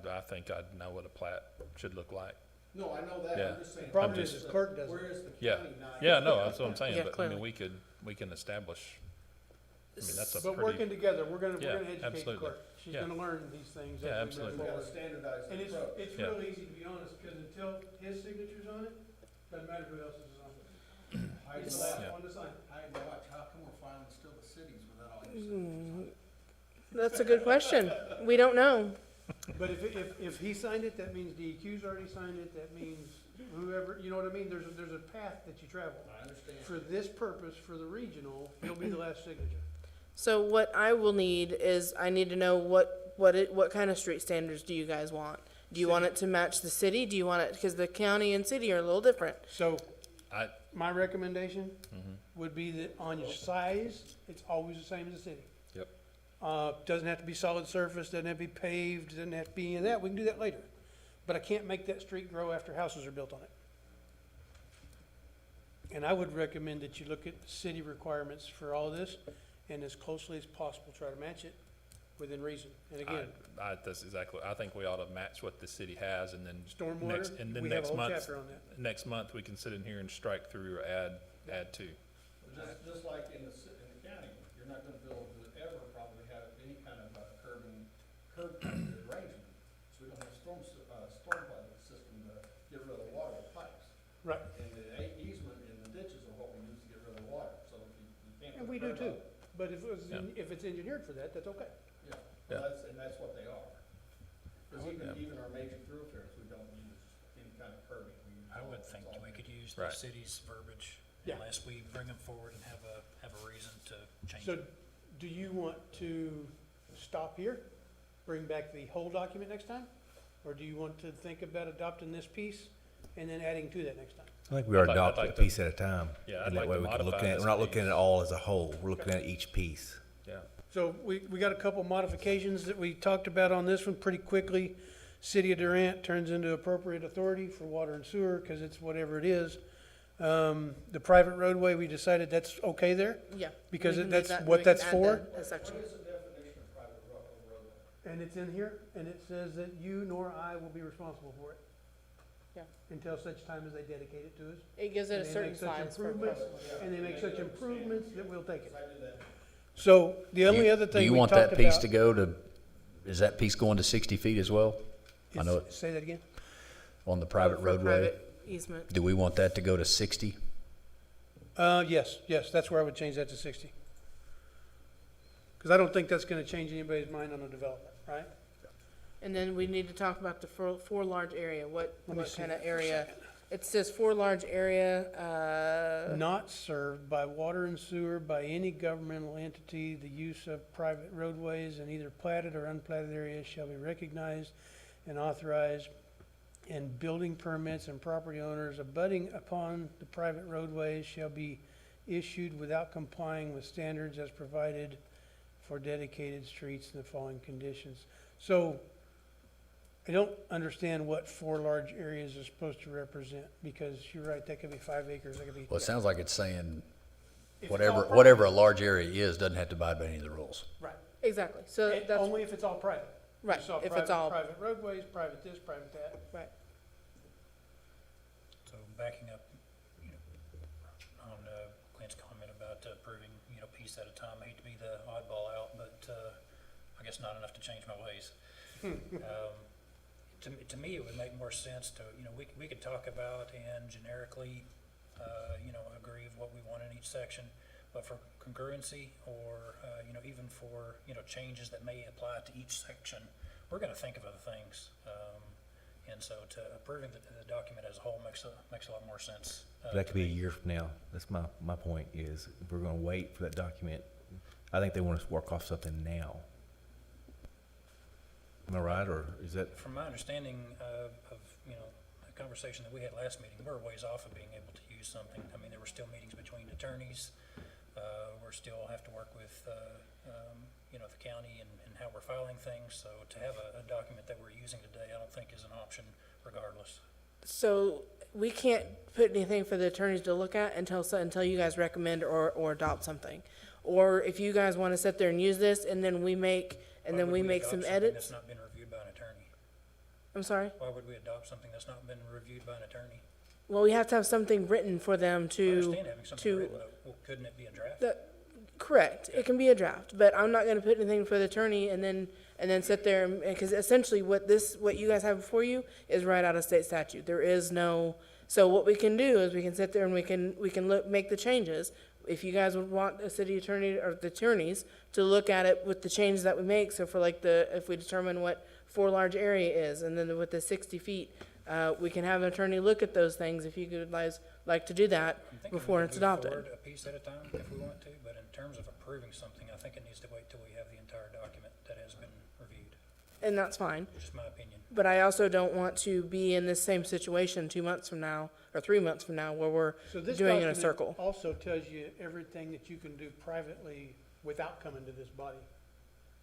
Speaker 3: I think I'd know what a plat should look like.
Speaker 9: No, I know that,
Speaker 3: Yeah.
Speaker 9: I'm just saying.
Speaker 8: Problem
Speaker 3: I'm
Speaker 8: is,
Speaker 3: just-
Speaker 8: the clerk doesn't.
Speaker 9: Where is the
Speaker 3: Yeah.
Speaker 9: county now?
Speaker 3: Yeah, no, that's what I'm saying,
Speaker 5: Yeah,
Speaker 3: but I
Speaker 5: clearly.
Speaker 3: mean, we can establish, I mean, that's a
Speaker 8: But
Speaker 3: pretty,
Speaker 8: working together, we're
Speaker 3: Yeah,
Speaker 8: gonna educate the
Speaker 3: absolutely.
Speaker 8: clerk. She's
Speaker 3: Yeah.
Speaker 8: gonna learn these things
Speaker 3: Yeah,
Speaker 8: as we
Speaker 3: absolutely.
Speaker 8: move
Speaker 9: We gotta
Speaker 8: forward.
Speaker 9: standardize
Speaker 8: And
Speaker 9: the
Speaker 8: it's,
Speaker 9: approach.
Speaker 8: it's
Speaker 3: Yeah.
Speaker 8: real easy, to be honest, because until his signature's on it, doesn't matter who else is on it.
Speaker 9: Hide
Speaker 8: He's
Speaker 9: and
Speaker 8: the last
Speaker 3: Yeah.
Speaker 8: one to sign.
Speaker 9: hide and watch, how come we're filing still the cities without all your signatures on it?
Speaker 5: That's a good question. We don't know.
Speaker 8: But if he signed it, that means DEQ's already signed it, that means whoever, you know what I mean? There's a path that you travel.
Speaker 9: I understand.
Speaker 8: For this purpose, for the regional, he'll be the last signature.
Speaker 5: So what I will need is, I need to know what kind of street standards do you guys want? Do you want it to match the city? Do you want it, because the county and city are a little different.
Speaker 8: So,
Speaker 3: I,
Speaker 8: my recommendation
Speaker 3: mhm.
Speaker 8: would be that on your size, it's always the same as the city.
Speaker 3: Yep.
Speaker 8: Doesn't have to be solid surface, doesn't have to be paved, doesn't have to be any of that, we can do that later. But I can't make that street grow after houses are built on it. And I would recommend that you look at city requirements for all this, and as closely as possible, try to match it within reason. And again,
Speaker 3: That's exactly, I think we ought to match what the city has, and then next,
Speaker 8: stormwater,
Speaker 3: and then
Speaker 8: we have a
Speaker 3: next
Speaker 8: whole
Speaker 3: month,
Speaker 8: chapter on that.
Speaker 3: next month, we can sit in here and strike through or add to.
Speaker 9: Just like in the county, you're not gonna be able to ever probably have any kind of curb arrangement. So we don't have storm pipe system to get rid of the water with pipes.
Speaker 8: Right,
Speaker 9: And the easement in the ditches are what we use to get rid of the water, so if you can't.
Speaker 8: and
Speaker 9: put
Speaker 8: we do
Speaker 9: curb
Speaker 8: too.
Speaker 9: up-
Speaker 8: But if it was,
Speaker 3: Yeah.
Speaker 8: if it's engineered for that, that's okay.
Speaker 9: Yeah,
Speaker 3: Yeah.
Speaker 9: well, and that's what they are. Cause
Speaker 3: Yeah.
Speaker 9: even our major thoroughfares, we don't use any kind of curbing. We use
Speaker 2: I
Speaker 9: all-
Speaker 2: would
Speaker 9: it's
Speaker 2: think
Speaker 9: all
Speaker 2: we could use
Speaker 3: Right.
Speaker 2: the city's verbiage
Speaker 8: Yeah.
Speaker 2: unless we bring them forward and have a reason to change
Speaker 8: So,
Speaker 2: it.
Speaker 8: do you want to stop here, bring back the whole document next time? Or do you want to think about adopting this piece and then adding to that next time?
Speaker 6: I think we are
Speaker 3: I'd like
Speaker 6: adopting a
Speaker 3: to-
Speaker 6: piece at a time.
Speaker 3: Yeah, I'd
Speaker 6: And that
Speaker 3: like
Speaker 6: way
Speaker 3: to
Speaker 6: we can look
Speaker 3: modify
Speaker 6: at it,
Speaker 3: this
Speaker 6: we're not looking at
Speaker 3: piece.
Speaker 6: it all as a whole, we're looking at each piece.
Speaker 3: Yeah.
Speaker 8: So we got a couple modifications that we talked about on this one pretty quickly. City of Durant turns into appropriate authority for water and sewer, because it's whatever it is. The private roadway, we decided that's okay there,
Speaker 5: Yeah.
Speaker 8: because
Speaker 5: we can
Speaker 8: that's
Speaker 5: leave that-
Speaker 8: what
Speaker 5: we can
Speaker 8: that's
Speaker 5: add
Speaker 8: for.
Speaker 5: that section.
Speaker 9: What is the definition of private roadway?
Speaker 8: And it's in here, and it says that you nor I will be responsible for it.
Speaker 5: Yeah.
Speaker 8: Until such time as they dedicate it to us.
Speaker 5: It gives it
Speaker 8: And
Speaker 5: a
Speaker 8: they
Speaker 5: certain
Speaker 8: make such
Speaker 5: size for.
Speaker 8: improvements,
Speaker 9: Yeah.
Speaker 8: and they make such improvements that we'll take it.
Speaker 9: I do that.
Speaker 8: So the only
Speaker 1: You-
Speaker 8: other
Speaker 1: Do
Speaker 8: thing
Speaker 1: you
Speaker 8: we
Speaker 1: want
Speaker 8: talked
Speaker 1: that piece
Speaker 8: about
Speaker 1: to go to, is that piece going to 60 feet as well? I know it,
Speaker 8: Say that again?
Speaker 1: on the private
Speaker 5: for
Speaker 1: roadway?
Speaker 5: private easement.
Speaker 1: Do we want that to go to 60?
Speaker 8: Yes, that's where I would change that to 60. Because I don't think that's gonna change anybody's mind on the development, right?
Speaker 5: And then we need to talk about the four large area, what
Speaker 8: Let me
Speaker 5: what
Speaker 8: see
Speaker 5: kind of
Speaker 8: that for a
Speaker 5: area?
Speaker 8: second.
Speaker 5: It says four large area,
Speaker 8: Not served by water and sewer by any governmental entity, the use of private roadways in either platted or unplatted areas shall be recognized and authorized, and building permits and property owners abutting upon the private roadways shall be issued without complying with standards as provided for dedicated streets in the following conditions. So, I don't understand what four large areas are supposed to represent, because you're right, that could be 5 acres, that could be.
Speaker 1: Well, it sounds like it's saying
Speaker 8: If it's all
Speaker 1: whatever a large area is, doesn't have to abide by any of the rules.
Speaker 8: Right.
Speaker 5: exactly, so
Speaker 8: And
Speaker 5: that's,
Speaker 8: only if it's all private.
Speaker 5: right,
Speaker 8: You saw
Speaker 5: if it's all,
Speaker 8: Private roadways, private this, private that.
Speaker 5: right.
Speaker 2: So backing up, you know, on Clint's comment about approving, you know, piece at a time, I hate to be the oddball out, but I guess not enough to change my ways. To me, it would make more sense to, you know, we could talk about and generically, you know, agree of what we want in each section, but for congruency or, you know, even for, you know, changes that may apply to each section, we're gonna think of other things. And so to approving the document as a whole makes a lot more sense.
Speaker 6: That could
Speaker 2: to
Speaker 6: be a
Speaker 2: me.
Speaker 6: year from now. That's my point is, if we're gonna wait for that document, I think they want us to work off something now. Am I right, or is that?
Speaker 2: From my understanding of, you know, the conversation that we had last meeting, we're a ways off of being able to use something. I mean, there were still meetings between attorneys. We're still have to work with, you know, the county and how we're filing things. So to have a document that we're using today, I don't think is an option regardless.
Speaker 5: So we can't put anything for the attorneys to look at until you guys recommend or adopt something. Or if you guys wanna sit there and use this, and then we make
Speaker 2: Why would
Speaker 5: some
Speaker 2: adopt something
Speaker 5: edits.
Speaker 2: That's not been reviewed by an attorney.
Speaker 5: I'm sorry?
Speaker 2: Why would we adopt something that's not been reviewed by an attorney?
Speaker 5: Well, we have to have something written for them
Speaker 2: I
Speaker 5: to,
Speaker 2: understand having something
Speaker 5: to,
Speaker 2: written, but well, couldn't it be a draft?
Speaker 5: correct, it can be a draft, but I'm not gonna put anything for the attorney and then sit there, because essentially what you guys have before you is right out of state statute. There is no, so what we can do is we can sit there and we can make the changes. If you guys would want a city attorney or the attorneys to look at it with the changes that we make, so for like if we determine what 4 large area is, and then with the 60 feet, we can have an attorney look at those things if you guys like to do that
Speaker 2: I'm thinking we
Speaker 5: before
Speaker 2: can
Speaker 5: it's
Speaker 2: move
Speaker 5: adopted.
Speaker 2: forward a piece at a time if we want to, but in terms of approving something, I think it needs to wait till we have the entire document that has been reviewed,
Speaker 5: And that's fine.
Speaker 2: just my opinion.
Speaker 5: But I also don't want to be in this same situation 2 months from now, or 3 months from now, where we're
Speaker 8: So this
Speaker 5: doing it in a
Speaker 8: document
Speaker 5: circle.
Speaker 8: also tells you everything that you can do privately without coming to this body.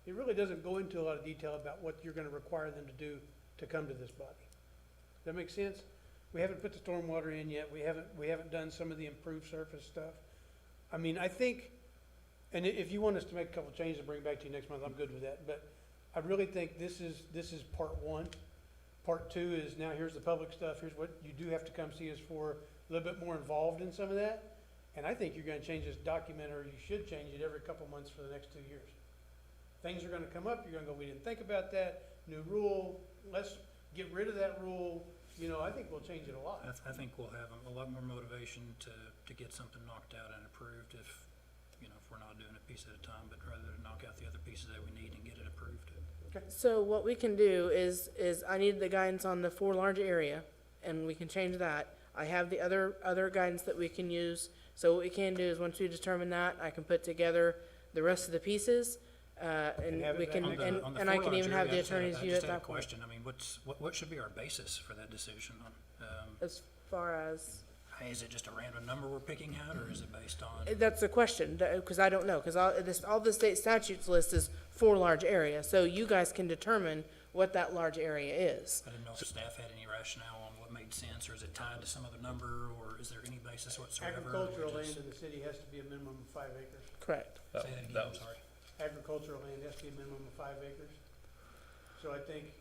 Speaker 8: It really doesn't go into a lot of detail about what you're gonna require them to do to come to this body. Does that make sense? We haven't put the stormwater in yet, we haven't done some of the improved surface stuff. I mean, I think, and if you want us to make a couple changes and bring it back to you next month, I'm good with that, but I really think this is part one. Part two is now here's the public stuff, here's what you do have to come see us for, a little bit more involved in some of that. And I think you're gonna change this document, or you should change it every couple months for the next 2 years. Things are gonna come up, you're gonna go, we didn't think about that, new rule, let's get rid of that rule. You know, I think we'll change it a lot.
Speaker 2: I think we'll have a lot more motivation to get something knocked out and approved if we're not doing it piece at a time, but rather to knock out the other pieces that we need and get it approved.
Speaker 5: So what we can do is I need the guidance on the 4 large area, and we can change that. I have the other guidance that we can use. So what we can do is once we determine that, I can put together the rest of the pieces, and
Speaker 8: have it
Speaker 5: we
Speaker 8: back
Speaker 5: can,
Speaker 2: On the
Speaker 5: and I
Speaker 2: 4
Speaker 5: can even
Speaker 2: large
Speaker 5: have the
Speaker 2: area,
Speaker 5: attorneys
Speaker 2: I
Speaker 5: view
Speaker 2: just
Speaker 5: it
Speaker 2: had a
Speaker 5: that point.
Speaker 2: question. I mean, what should be our basis for that decision on?
Speaker 5: As far as,
Speaker 2: Is it just a random number we're picking out, or is it based on?
Speaker 5: that's the question, because I don't know, because all the state statutes list is 4 large area. So you guys can determine what that large area is.
Speaker 2: I didn't know if staff had any rationale on what made sense, or is it tied to some other number, or is there any basis whatsoever? or we
Speaker 8: Agricultural land
Speaker 2: just-
Speaker 8: in the city has to be a minimum of 5 acres.
Speaker 5: Correct.
Speaker 2: Say that again, I'm sorry.
Speaker 8: Agricultural land has to be a minimum of 5 acres. So I think,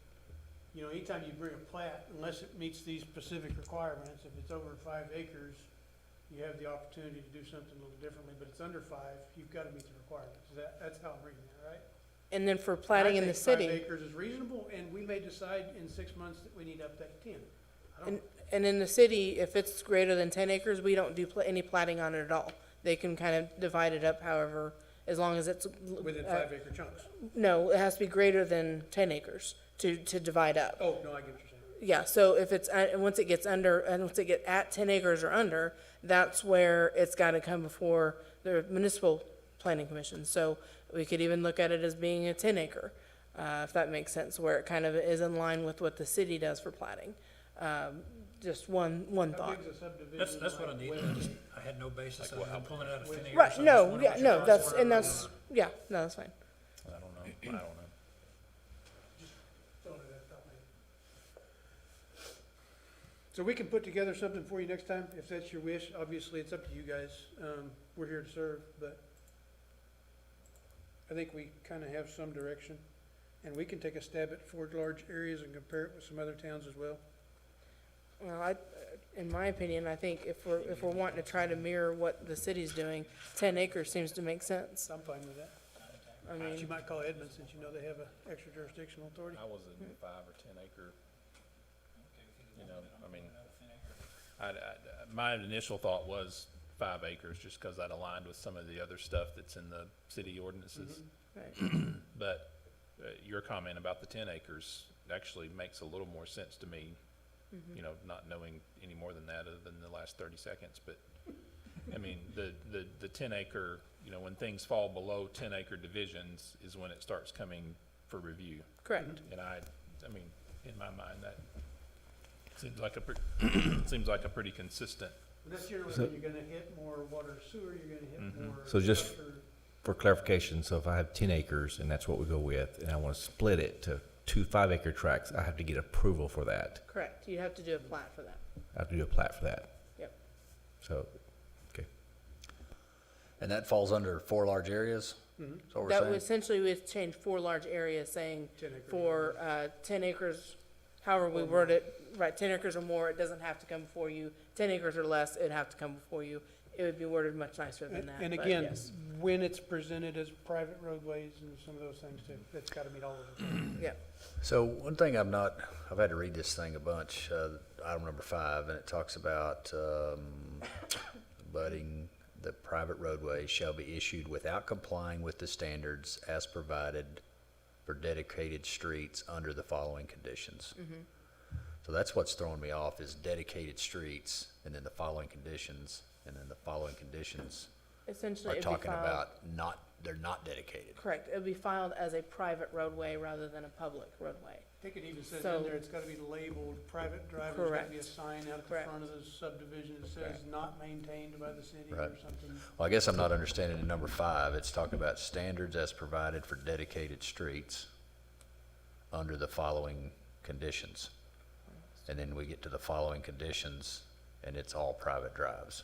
Speaker 8: anytime you bring a plat, unless it meets these specific requirements, if it's over 5 acres, you have the opportunity to do something a little differently, but it's under 5, you've gotta meet the requirements. That's how I'm reading it, right?
Speaker 5: And then for plating in the
Speaker 8: I
Speaker 5: city.
Speaker 8: think 5 acres is reasonable, and we may decide in 6 months that we need up to 10. I don't,
Speaker 5: And in the city, if it's greater than 10 acres, we don't do any plating on it at all. They can kind of divide it up however, as long as it's.
Speaker 8: within 5 acre chunks.
Speaker 5: No, it has to be greater than 10 acres to divide up.
Speaker 8: Oh, no, I get what you're saying.
Speaker 5: Yeah, so if it's, once it gets under, and once it get at 10 acres or under, that's where it's gotta come before the municipal planning commission. So we could even look at it as being a 10 acre, if that makes sense, where it kind of is in line with what the city does for plating. Just one
Speaker 8: How
Speaker 5: thought.
Speaker 8: big's a subdivision?
Speaker 2: That's what I
Speaker 8: like
Speaker 2: need.
Speaker 8: West?
Speaker 2: I had no basis other than pulling it out of thin air.
Speaker 5: Right,
Speaker 2: so I just
Speaker 5: no,
Speaker 2: wanted to
Speaker 5: yeah,
Speaker 2: make
Speaker 5: no,
Speaker 2: sure
Speaker 5: that's,
Speaker 2: where
Speaker 5: and
Speaker 2: we
Speaker 5: that's,
Speaker 2: were.
Speaker 5: yeah, no, that's fine.
Speaker 1: I don't know.
Speaker 8: Throwing it at top, man. So we can put together something for you next time, if that's your wish. Obviously, it's up to you guys. We're here to serve, but I think we kind of have some direction. And we can take a stab at 4 large areas and compare it with some other towns as well.
Speaker 5: Well, in my opinion, I think if we're wanting to try to mirror what the city's doing, 10 acres seems to make sense.
Speaker 8: I'm fine with that.
Speaker 5: I
Speaker 8: But you
Speaker 5: mean,
Speaker 8: might call Edmond, since you know they have an extra jurisdictional authority.
Speaker 3: I was in 5 or 10 acre, I mean, my initial thought was 5 acres, just because that aligned with some of the other stuff that's in the city ordinances.
Speaker 5: right.
Speaker 3: But your comment about the 10 acres actually makes a little more sense to me, not knowing any more than that other than the last 30 seconds. But, I mean, the 10 acre, when things fall below 10 acre divisions is when it starts coming for review.
Speaker 5: Correct.
Speaker 3: And I mean, in my mind, that seems like seems like a pretty consistent.
Speaker 8: That's generally
Speaker 6: So-
Speaker 8: when you're gonna hit more water and sewer, you're gonna hit more.
Speaker 6: So just-
Speaker 8: structure.
Speaker 6: For clarification, so if I have 10 acres and that's what we go with, and I want to split it to 2 5-acre tracts, I have to get approval for that.
Speaker 5: Correct. You have to do a plat for that.
Speaker 6: I have to do a plat for that.
Speaker 5: Yep.
Speaker 6: So, okay.
Speaker 1: And that falls under 4 large areas?
Speaker 8: Mhm.
Speaker 1: Is what we're
Speaker 5: That would
Speaker 1: saying?
Speaker 5: essentially, we'd change 4 large areas saying
Speaker 8: 10 acre.
Speaker 5: for, 10 acres however we word it, right, 10 acres or more, it doesn't have to come before you. 10 acres or less, it'd have to come before you. It would be worded much nicer than that.
Speaker 8: And
Speaker 5: but
Speaker 8: again,
Speaker 5: yes.
Speaker 8: when it's presented as private roadways and some of those things too, that's gotta meet all of them.
Speaker 5: Yeah,
Speaker 1: So one thing I've had to read this thing a bunch, item number 5, and it talks about, abutting the private roadways shall be issued without complying with the standards as provided for dedicated streets under the following conditions. So that's what's throwing me off, is dedicated streets, and then the following conditions, and then the following conditions
Speaker 5: essentially
Speaker 1: are
Speaker 5: it'd be
Speaker 1: talking
Speaker 5: filed.
Speaker 1: about they're not dedicated.
Speaker 5: Correct, it would be filed as a private roadway rather than a public roadway.
Speaker 8: I think it even says
Speaker 5: So-
Speaker 8: in there, it's gotta be labeled, private drivers, gotta be a
Speaker 5: Correct.
Speaker 8: sign out at the
Speaker 5: Correct.
Speaker 8: front of the subdivision that says
Speaker 1: Okay.
Speaker 8: not maintained by the city or
Speaker 1: Right.
Speaker 8: something.
Speaker 1: Well, I guess I'm not understanding in number 5, it's talking about standards as provided for dedicated streets under the following conditions. And then we get to the following conditions, and it's all private drives.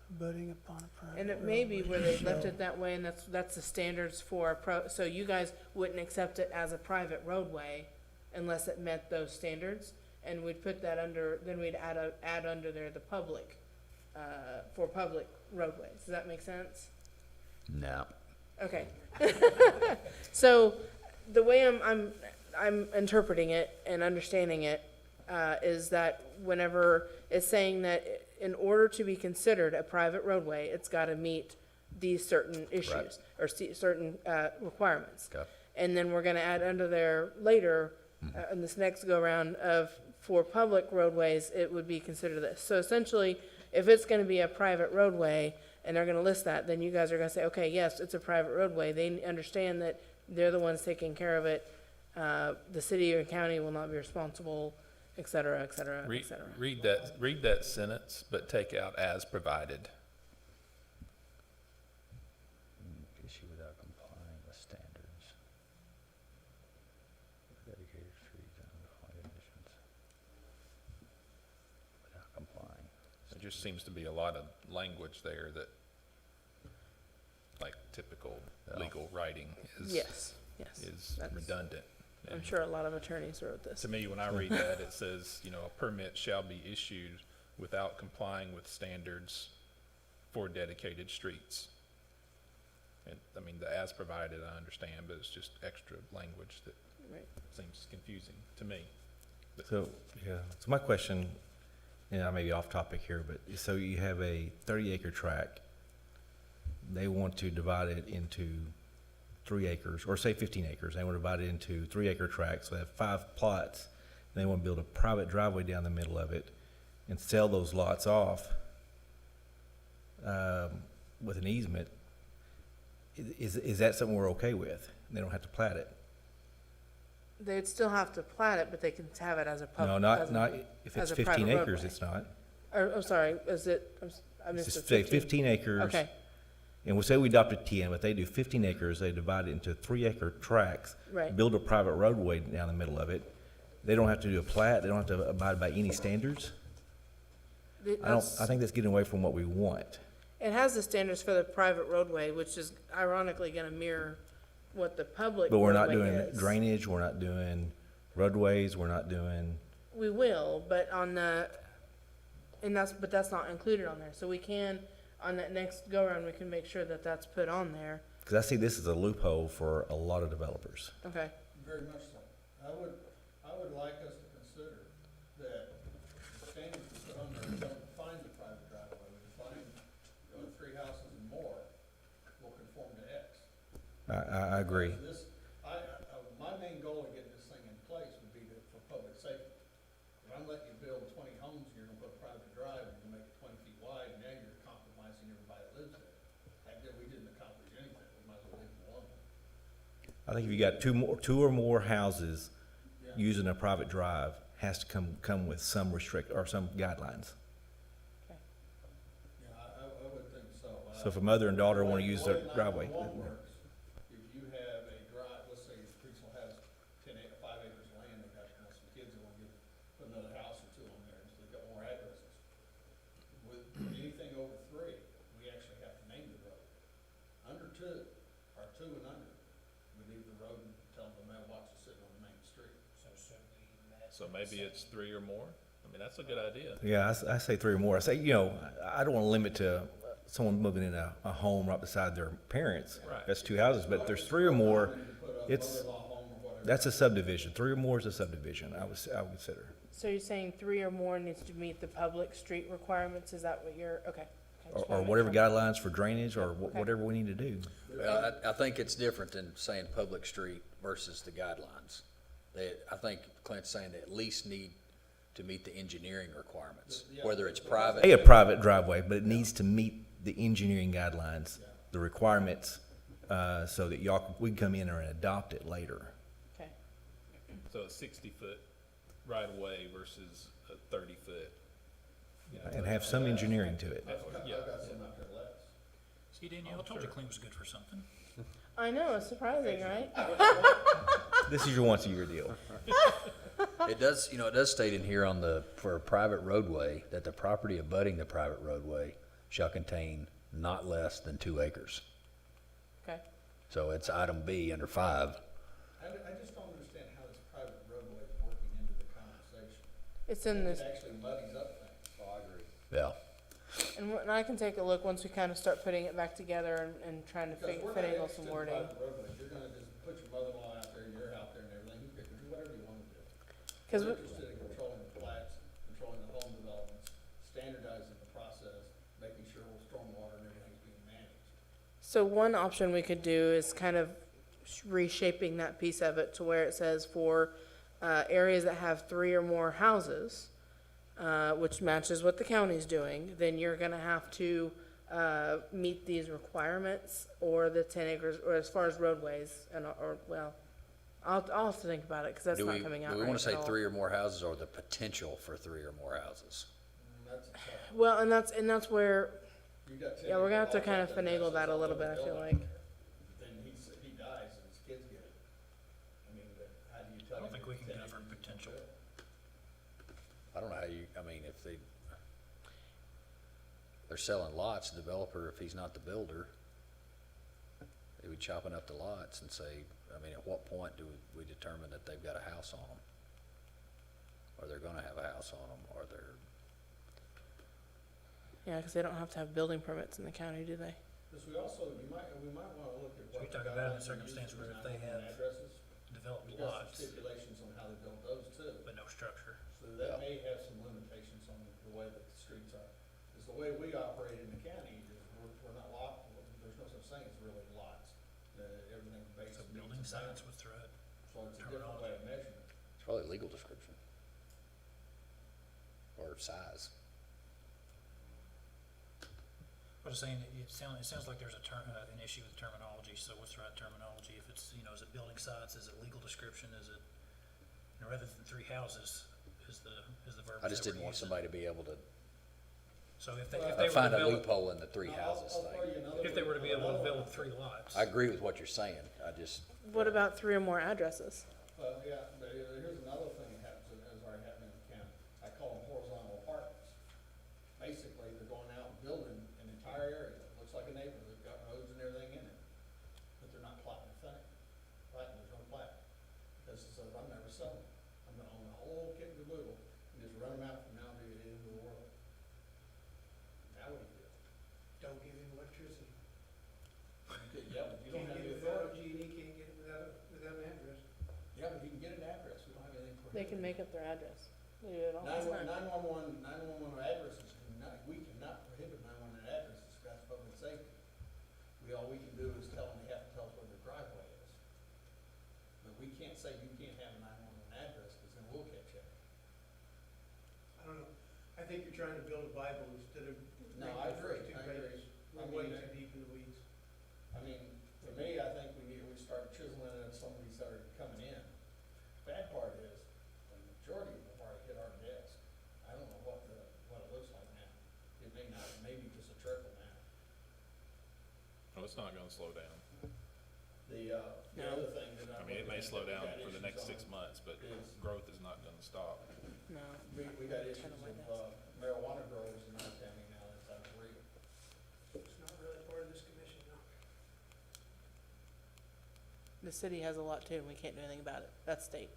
Speaker 8: Abutting upon a private.
Speaker 5: And it may be where they left
Speaker 8: shall-
Speaker 5: it that way, and that's the standards for so you guys wouldn't accept it as a private roadway unless it met those standards, and we'd put that under, then we'd add under there the public, for public roadways. Does that make sense?
Speaker 1: No.
Speaker 5: Okay. So, the way I'm interpreting it and understanding it, is that whenever it's saying that in order to be considered a private roadway, it's gotta meet these certain issues, or certain, requirements.
Speaker 1: Okay.
Speaker 5: And then we're gonna add under there later, in this next go-around of, for public roadways, it would be considered this. So essentially, if it's gonna be a private roadway, and they're gonna list that, then you guys are gonna say, okay, yes, it's a private roadway. They understand that they're the ones taking care of it. The city or county will not be responsible, et cetera, et cetera, et
Speaker 3: Read,
Speaker 5: cetera.
Speaker 3: read that sentence, but take out as provided.
Speaker 1: Issue without complying with standards. Dedicated streets under the following conditions. Without complying.
Speaker 3: There just seems to be a lot of language there that, like typical
Speaker 1: Yeah.
Speaker 3: legal writing
Speaker 5: Yes,
Speaker 3: is
Speaker 5: that's-
Speaker 3: redundant.
Speaker 5: I'm
Speaker 3: And
Speaker 5: sure a lot of attorneys wrote this.
Speaker 3: to me, when I read that, it says, a permit shall be issued without complying with standards for dedicated streets. And, I mean, the as provided, I understand, but it's just extra language that
Speaker 5: Right.
Speaker 3: seems confusing to me.
Speaker 6: So, yeah, so my question, I may be off topic here, but so you have a 30-acre tract. They want to divide it into 3 acres, or say 15 acres. They want to divide it into 3-acre tracts. So they have 5 plots. And they want to build a private driveway down the middle of it and sell those lots off with an easement. Is that something we're okay with? They don't have to plat it?
Speaker 5: They'd still have to plat it, but they can have it as a public.
Speaker 6: No, not, if
Speaker 5: as
Speaker 6: it's
Speaker 5: a private
Speaker 6: 15 acres,
Speaker 5: roadway.
Speaker 6: it's not.
Speaker 5: I'm sorry, is it, I missed
Speaker 6: Just
Speaker 5: the
Speaker 6: say 15 acres.
Speaker 5: Okay,
Speaker 6: And we'll say we adopted 10, but they do 15 acres, they divide it into 3-acre tracts.
Speaker 5: Right.
Speaker 6: Build a private roadway down the middle of it. They don't have to do a plat, they don't have to abide by any standards. I think that's getting away from what we want.
Speaker 5: It has the standards for the private roadway, which is ironically gonna mirror what the public
Speaker 6: But we're not
Speaker 5: roadway
Speaker 6: doing
Speaker 5: is.
Speaker 6: drainage, we're not doing roadways, we're not doing,
Speaker 5: We will, but on the, but that's not included on there, so we can, on that next go-around, we can make sure that that's put on there.
Speaker 6: because I see this as a loophole for a lot of developers.
Speaker 5: Okay,
Speaker 9: Very much so. I would like us to consider that the standards we put on there don't define the private driveway, we define, 3 houses and more will conform to X.
Speaker 6: I agree.
Speaker 9: My main goal of getting this thing in place would be for public safety. If I'm letting you build 20 homes and you're gonna put a private drive and you make it 20 feet wide, now you're compromising everybody that lives there. We didn't accomplish anything, we might as well leave it alone.
Speaker 6: I think if you got two or more houses
Speaker 9: Yeah.
Speaker 6: using a private drive, has to come with some or some guidelines.
Speaker 9: Yeah, I would think so.
Speaker 6: So if a mother and daughter want to use their
Speaker 9: The way
Speaker 6: driveway.
Speaker 9: 911 works, if you have a drive, let's say the person has 5 acres of land, they got, some kids that want to put another house or 2 on there, so they've got more addresses. With anything over 3, we actually have to name the road. Under 2, or 2 and under, we leave the road and tell them the mailbox is sitting on the main street.
Speaker 2: So should we
Speaker 3: So maybe it's 3 or more. I mean, that's a good idea.
Speaker 6: Yeah, I say 3 or more. I say, you know, I don't want to limit to someone moving in a home right beside their parents.
Speaker 3: Right.
Speaker 6: That's 2 houses, but if there's 3 or more,
Speaker 9: Put a
Speaker 6: it's,
Speaker 9: mother-in-law home or whatever.
Speaker 6: that's a subdivision. 3 or more is a subdivision, I would consider.
Speaker 5: So you're saying 3 or more needs to meet the public street requirements, is that what you're, okay. Okay, just
Speaker 6: Or
Speaker 5: wanna make
Speaker 6: whatever
Speaker 5: sure.
Speaker 6: guidelines for drainage or
Speaker 5: Okay.
Speaker 6: whatever we need to do.
Speaker 1: Well, I think it's different than saying public street versus the guidelines. I think Clint's saying they at least need to meet the engineering requirements, whether it's private.
Speaker 6: A private driveway, but it needs to meet the engineering guidelines, the requirements, so that we can come in and adopt it later.
Speaker 5: Okay,
Speaker 3: So a 60-foot right of way versus a 30-foot.
Speaker 6: And have some engineering to it.
Speaker 3: Yeah.
Speaker 9: I've got some out there less.
Speaker 2: See, Danielle, I told you Clint was good for something.
Speaker 5: I know, it's surprising, right?
Speaker 6: This is your once-a-year deal.
Speaker 1: It does, it does state in here for a private roadway, that the property abutting the private roadway shall contain not less than 2 acres.
Speaker 5: Okay,
Speaker 1: So it's item B under 5.
Speaker 9: I just don't understand how this private roadway is working into the conversation.
Speaker 5: it's in this,
Speaker 9: It actually muddies up things. Oh, I agree.
Speaker 1: Yeah.
Speaker 5: and I can take a look once we kind of start putting it back together and trying to
Speaker 9: Because we're not
Speaker 5: finagle
Speaker 9: interested
Speaker 5: some
Speaker 9: in
Speaker 5: wording.
Speaker 9: private roadways. You're gonna just put your mother-in-law out there, you're out there and everything, you can do whatever you wanna do.
Speaker 5: Because
Speaker 9: We're interested in controlling the plats, controlling the home developments, standardizing the process, making sure stormwater and everything's being managed.
Speaker 5: So one option we could do is kind of reshaping that piece of it to where it says for areas that have 3 or more houses, which matches what the county's doing, then you're gonna have to meet these requirements or the 10 acres, or as far as roadways, I'll have to think about it, because that's
Speaker 1: Do
Speaker 5: not
Speaker 1: we
Speaker 5: coming out right
Speaker 1: want to say
Speaker 5: at all.
Speaker 1: 3 or more houses, or the potential for 3 or more houses?
Speaker 9: That's a tough,
Speaker 5: Well, and that's where,
Speaker 9: you got 10
Speaker 5: yeah, we're gonna have to
Speaker 9: acre
Speaker 5: kind of
Speaker 9: lots out there,
Speaker 5: finagle that a
Speaker 9: that's
Speaker 5: little bit,
Speaker 9: all
Speaker 5: I feel
Speaker 9: building.
Speaker 5: like.
Speaker 9: Then he dies and his kids get it. I mean, but how do you tell
Speaker 2: I
Speaker 9: him?
Speaker 2: don't think we
Speaker 9: it's
Speaker 2: can
Speaker 9: 10
Speaker 2: govern
Speaker 9: acres is
Speaker 2: potential.
Speaker 9: good?
Speaker 1: I don't know how if they're selling lots, the developer, if he's not the builder, they would chopping up the lots and say, at what point do we determine that they've got a house on them? Or they're gonna have a house on them, or they're,
Speaker 5: Yeah, because they don't have to have building permits in the county, do they?
Speaker 9: Because we might wanna look at
Speaker 2: So we
Speaker 9: what the
Speaker 2: talk about it in
Speaker 9: guidelines are
Speaker 2: circumstance
Speaker 9: using
Speaker 2: where
Speaker 9: for
Speaker 2: if they
Speaker 9: 911
Speaker 2: have
Speaker 9: addresses.
Speaker 2: Developed
Speaker 9: We got some
Speaker 2: lots,
Speaker 9: stipulations on how they build those too.
Speaker 2: but no structure.
Speaker 9: So that may have some limitations on the way that the streets are. Because the way we operate in the county is we're not there's no such thing as really lots. Everything's based.
Speaker 2: So
Speaker 9: on
Speaker 2: building
Speaker 9: meets and
Speaker 2: sites
Speaker 9: bounds.
Speaker 2: with thread.
Speaker 9: So it's a different way of measuring it.
Speaker 1: it's probably a legal description. Or size.
Speaker 2: I was saying, it sounds like there's an issue with terminology, so what's the right terminology? If it's, is it building sites, is it legal description, is it, rather than 3 houses, is the verb.
Speaker 1: I just didn't want somebody to be able to
Speaker 2: So if they were to
Speaker 1: find a
Speaker 2: develop,
Speaker 1: loophole in the 3 houses
Speaker 9: I'll throw
Speaker 1: thing.
Speaker 9: you another
Speaker 2: if they
Speaker 9: one.
Speaker 2: were to be able to develop 3 lots.
Speaker 1: I agree with what you're saying,
Speaker 5: What about 3 or more addresses?
Speaker 9: Well, yeah, but here's another thing that happens, that is already happening in the county. I call them horizontal apartments. Basically, they're going out and building an entire area, looks like a neighborhood, got roads and everything in it. But they're not plotting a thing, right, there's no plat. Because it says, I'm never selling, I'm gonna own the whole kit and caboodle, and just run them out from now to the end of the world. Now what do you do?
Speaker 8: Don't give him electricity.
Speaker 9: Yeah, but you don't
Speaker 8: Can't
Speaker 9: have
Speaker 8: get
Speaker 9: the
Speaker 8: it without
Speaker 9: authority.
Speaker 8: OG&E, can't get it without an address.
Speaker 9: Yeah, but you can get an address, we don't have anything prohibited.
Speaker 5: They can make up their address. They do it all the time.
Speaker 9: 911 addresses we cannot prohibit 911 addresses, that's public safety. All we can do is tell them they have to tell us where their driveway is. But we can't say you can't have a 911 address, because then we'll catch you.
Speaker 8: I don't know. I think you're trying to build a Bible instead of
Speaker 9: No,
Speaker 8: reading
Speaker 9: I
Speaker 8: the first
Speaker 9: agree,
Speaker 8: 2
Speaker 9: I agree.
Speaker 8: pages.
Speaker 9: I
Speaker 8: We're way
Speaker 9: mean,
Speaker 8: too deep in the weeds.
Speaker 9: I mean, for me, I think we start chiseling at some of these that are coming in. Bad part is, the majority of them have already hit our desk. I don't know what it looks like now. It may not, maybe just a trickle now.
Speaker 3: Oh, it's not gonna slow down.
Speaker 9: The
Speaker 5: No.
Speaker 9: other thing that
Speaker 3: I mean, it may slow down for the next 6
Speaker 9: months.
Speaker 3: months, but
Speaker 9: Is-
Speaker 3: growth is not gonna stop.
Speaker 5: No.
Speaker 9: We got issues
Speaker 5: Kinda like
Speaker 9: of marijuana growers in our county now, that's out of real.
Speaker 8: It's not really part of this commission, no.
Speaker 5: The city has a lot too, and we can't do anything about it. That's state.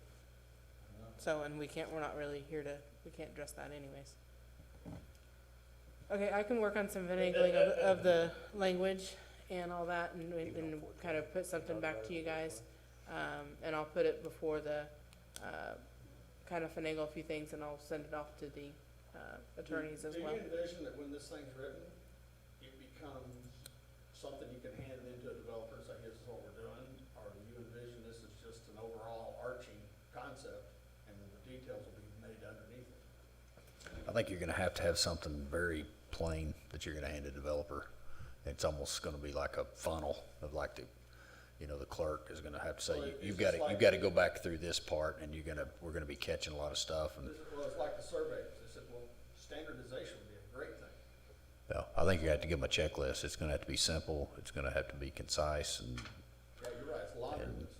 Speaker 9: I
Speaker 5: So, and we're not really here to, we can't address that anyways. Okay, I can work on some finagling of the language and all that and kind of put something back to you guys. And I'll put it before the, kind of finagle a few things and I'll send it off to the, attorneys as well.
Speaker 9: Do you envision that when this thing's written, it becomes something you can hand it into a developer and say, this is what we're doing? Or do you envision this as just an overall arching concept and the details will be made underneath it?
Speaker 1: I think you're gonna have to have something very plain that you're gonna hand a developer. It's almost gonna be like a funnel of like the, the clerk is gonna have to say,
Speaker 9: Well, it's
Speaker 1: you've
Speaker 9: just
Speaker 1: gotta,
Speaker 9: like-
Speaker 1: you've gotta go back through this part and we're gonna be catching a lot of stuff and,
Speaker 9: Well, it's like the surveys. They said, well, standardization would be a great thing.
Speaker 1: I think you have to give them a checklist. It's gonna have to be simple, it's gonna have to be concise and,
Speaker 9: Yeah, you're right, it's laundry
Speaker 1: And,
Speaker 9: list.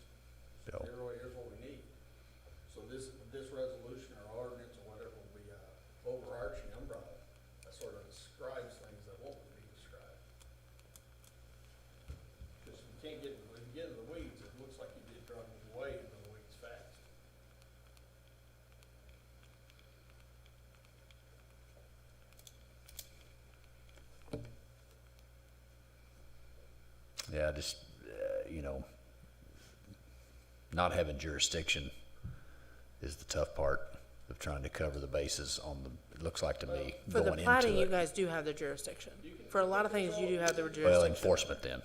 Speaker 1: you know,
Speaker 9: Here's what we need. So this resolution or ordinance or whatever will be a overarching umbrella that sort of describes things that won't be described. Because you can't get, when you get into the weeds, it looks like you get drawn way into the weeds fast.
Speaker 1: yeah, just, not having jurisdiction is the tough part of trying to cover the bases on the, it looks like to me,
Speaker 5: For the
Speaker 1: going
Speaker 5: plating,
Speaker 1: into
Speaker 5: you
Speaker 1: it.
Speaker 5: guys do have the jurisdiction. For a lot of things, you do have the
Speaker 1: Well,
Speaker 5: jurisdiction.
Speaker 1: enforcement then.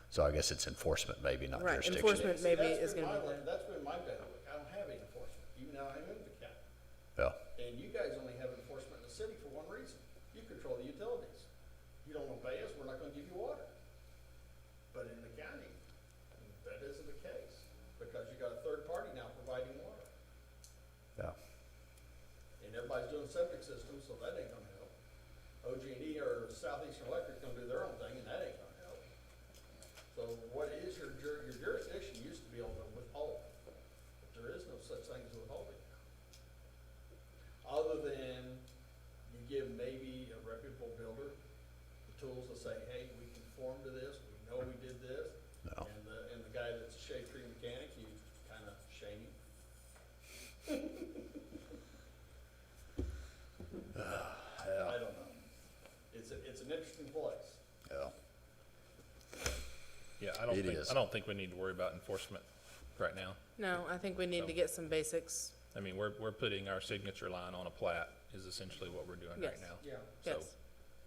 Speaker 1: So I guess it's enforcement, maybe not
Speaker 5: Right,
Speaker 1: jurisdiction.
Speaker 5: enforcement
Speaker 9: See,
Speaker 5: maybe
Speaker 9: that's
Speaker 5: is
Speaker 9: been
Speaker 5: gonna
Speaker 9: my
Speaker 5: be
Speaker 9: life- That's been my bailiwick. I don't have any enforcement, even though I'm in the county.
Speaker 1: Yeah,
Speaker 9: And you guys only have enforcement in the city for one reason. You control the utilities. You don't obey us, we're not gonna give you water. But in the county, that isn't the case, because you got a third party now providing water.
Speaker 1: yeah.
Speaker 9: And everybody's doing septic systems, so that ain't gonna help. OG&E or Southeastern Electric gonna do their own thing, and that ain't gonna help. So what is your jurisdiction used to be able to withhold, but there is no such thing as withholding now. Other than you give maybe a reputable builder the tools to say, hey, we conform to this, we know we did this.
Speaker 1: No.
Speaker 9: And the guy that's a shade tree mechanic, you kind of shame him. I don't know. It's an interesting place.
Speaker 1: Yeah.
Speaker 3: Yeah,
Speaker 1: It is.
Speaker 3: I don't think we need to worry about enforcement right now.
Speaker 5: No, I think we need to get some basics.
Speaker 3: I mean, we're putting our signature line on a plat is essentially what we're doing right
Speaker 5: Yes.
Speaker 3: now.
Speaker 9: Yeah.
Speaker 3: So,
Speaker 5: Yes,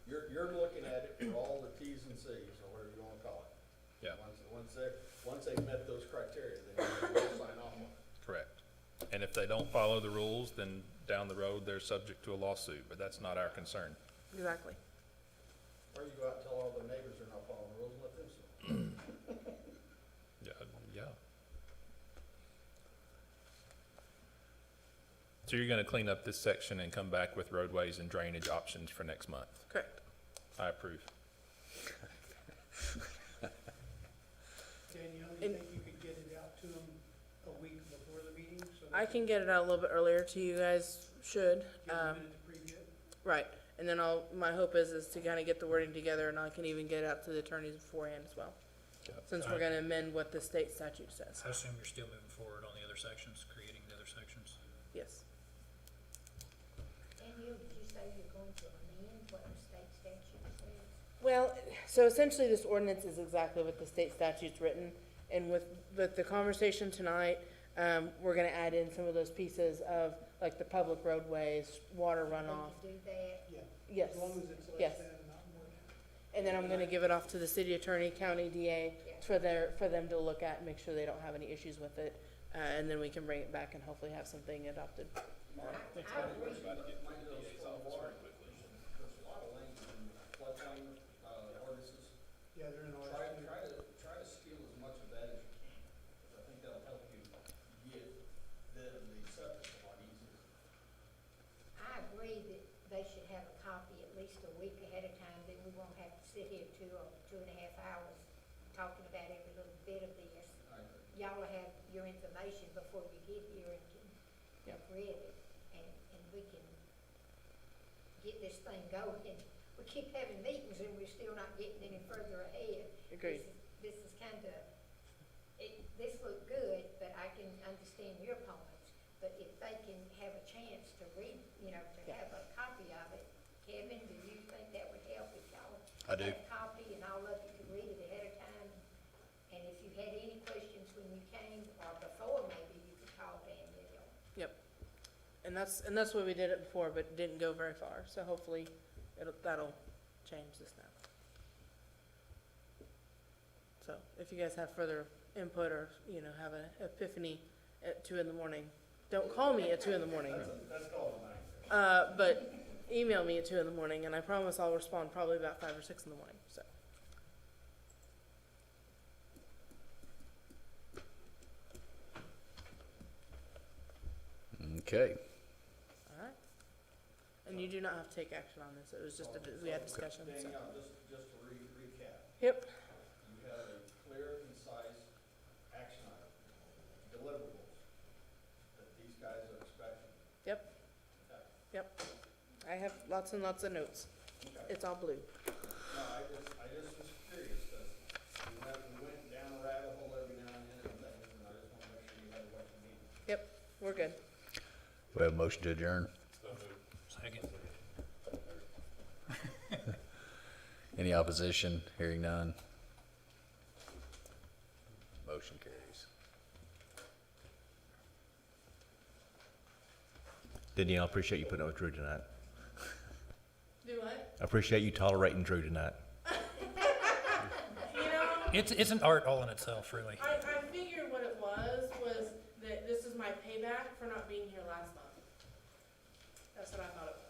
Speaker 9: You're looking at it for all the Ts and Cs, or whatever you wanna call it.
Speaker 3: yeah,
Speaker 9: Once they've met those criteria, then you can sign off on it.
Speaker 3: correct. And if they don't follow the rules, then down the road, they're subject to a lawsuit, but that's not our concern.
Speaker 5: exactly.
Speaker 9: Or you go out and tell all the neighbors they're not following the rules and let them sue.
Speaker 3: Yeah, yeah. So you're gonna clean up this section and come back with roadways and drainage options for next month?
Speaker 5: Correct.
Speaker 3: I approve.
Speaker 8: Danielle,
Speaker 5: And-
Speaker 8: you think you could get it out to them a week before the meeting? So
Speaker 5: I
Speaker 8: they
Speaker 5: can get it out a little bit earlier to you guys, should.
Speaker 8: Give them a minute to preview it?
Speaker 5: Right, and then my hope is to kind of get the wording together and I can even get it out to the attorneys beforehand as well.
Speaker 1: Yeah.
Speaker 5: Since we're gonna amend what the state statute says.
Speaker 2: I assume you're still moving forward on the other sections, creating the other sections.
Speaker 5: Yes.
Speaker 7: Danielle, did you say you're going to amend what the state statute says?
Speaker 5: Well, so essentially this ordinance is exactly what the state statute's written. And with the conversation tonight, we're gonna add in some of those pieces of, like the public roadways, water runoff.
Speaker 7: Can you do that?
Speaker 8: Yeah,
Speaker 5: Yes.
Speaker 8: as long as it's
Speaker 5: Yes.
Speaker 8: less than, not more than.
Speaker 5: And then I'm gonna give it off to the city attorney, county DA, for them to look at and make sure they don't have any issues with it. And then we can bring it back and hopefully have something adopted.
Speaker 7: I agree.
Speaker 9: There's a lot of language in floodplain, ordinances.
Speaker 8: Yeah, they're in
Speaker 9: Try
Speaker 8: ours
Speaker 9: to steal as much of that as you can, because I think that'll help you get the acceptance a lot easier.
Speaker 7: I agree that they should have a copy at least a week ahead of time, then we won't have to sit here 2.5 hours talking about every little bit of this.
Speaker 9: I agree.
Speaker 7: Y'all will have your information before you get here and can
Speaker 5: Yep.
Speaker 7: have read it, and we can get this thing going. We keep having meetings and we're still not getting any further ahead.
Speaker 5: Agreed.
Speaker 7: This is kinda, this looked good, but I can understand your points. But if Kevin, do you think that would help if y'all
Speaker 1: I do.
Speaker 7: had a copy and all of you could read it ahead of time? And if you had any questions when you came, or before maybe, you could call Danielle.
Speaker 5: Yep. And that's the way we did it before, but it didn't go very far, so hopefully that'll change this now. So if you guys have further input or, have an epiphany at 2 in the morning, don't call me at 2 in the morning.
Speaker 9: That's called a night.
Speaker 5: But email me at 2 in the morning, and I promise I'll respond probably about 5 or 6 in the morning, so.
Speaker 1: Okay.
Speaker 5: All right. And you do not have to take action on this. It was just, we had discussion, so.
Speaker 9: Danielle, just to recap,
Speaker 5: Yep,
Speaker 9: you have a clear, concise action item, deliverables that these guys are expecting.
Speaker 5: yep,
Speaker 9: Okay.
Speaker 5: yep. I have lots and lots of notes.
Speaker 9: Okay.
Speaker 5: It's all blue.
Speaker 9: No, I just was curious, because we went down a rabbit hole every now and then and things, and I just want to make sure you had what you needed.
Speaker 5: Yep, we're good.
Speaker 1: We have a motion to adjourn.
Speaker 2: Second.
Speaker 1: Any opposition? Hearing none. Motion carries.
Speaker 6: Danielle, I appreciate you putting up with Drew tonight.
Speaker 5: Do what?
Speaker 6: I appreciate you tolerating Drew tonight.
Speaker 2: It's an art all in itself, really.
Speaker 5: I figured what it was that this is my payback for not being here last month. That's what I thought it was.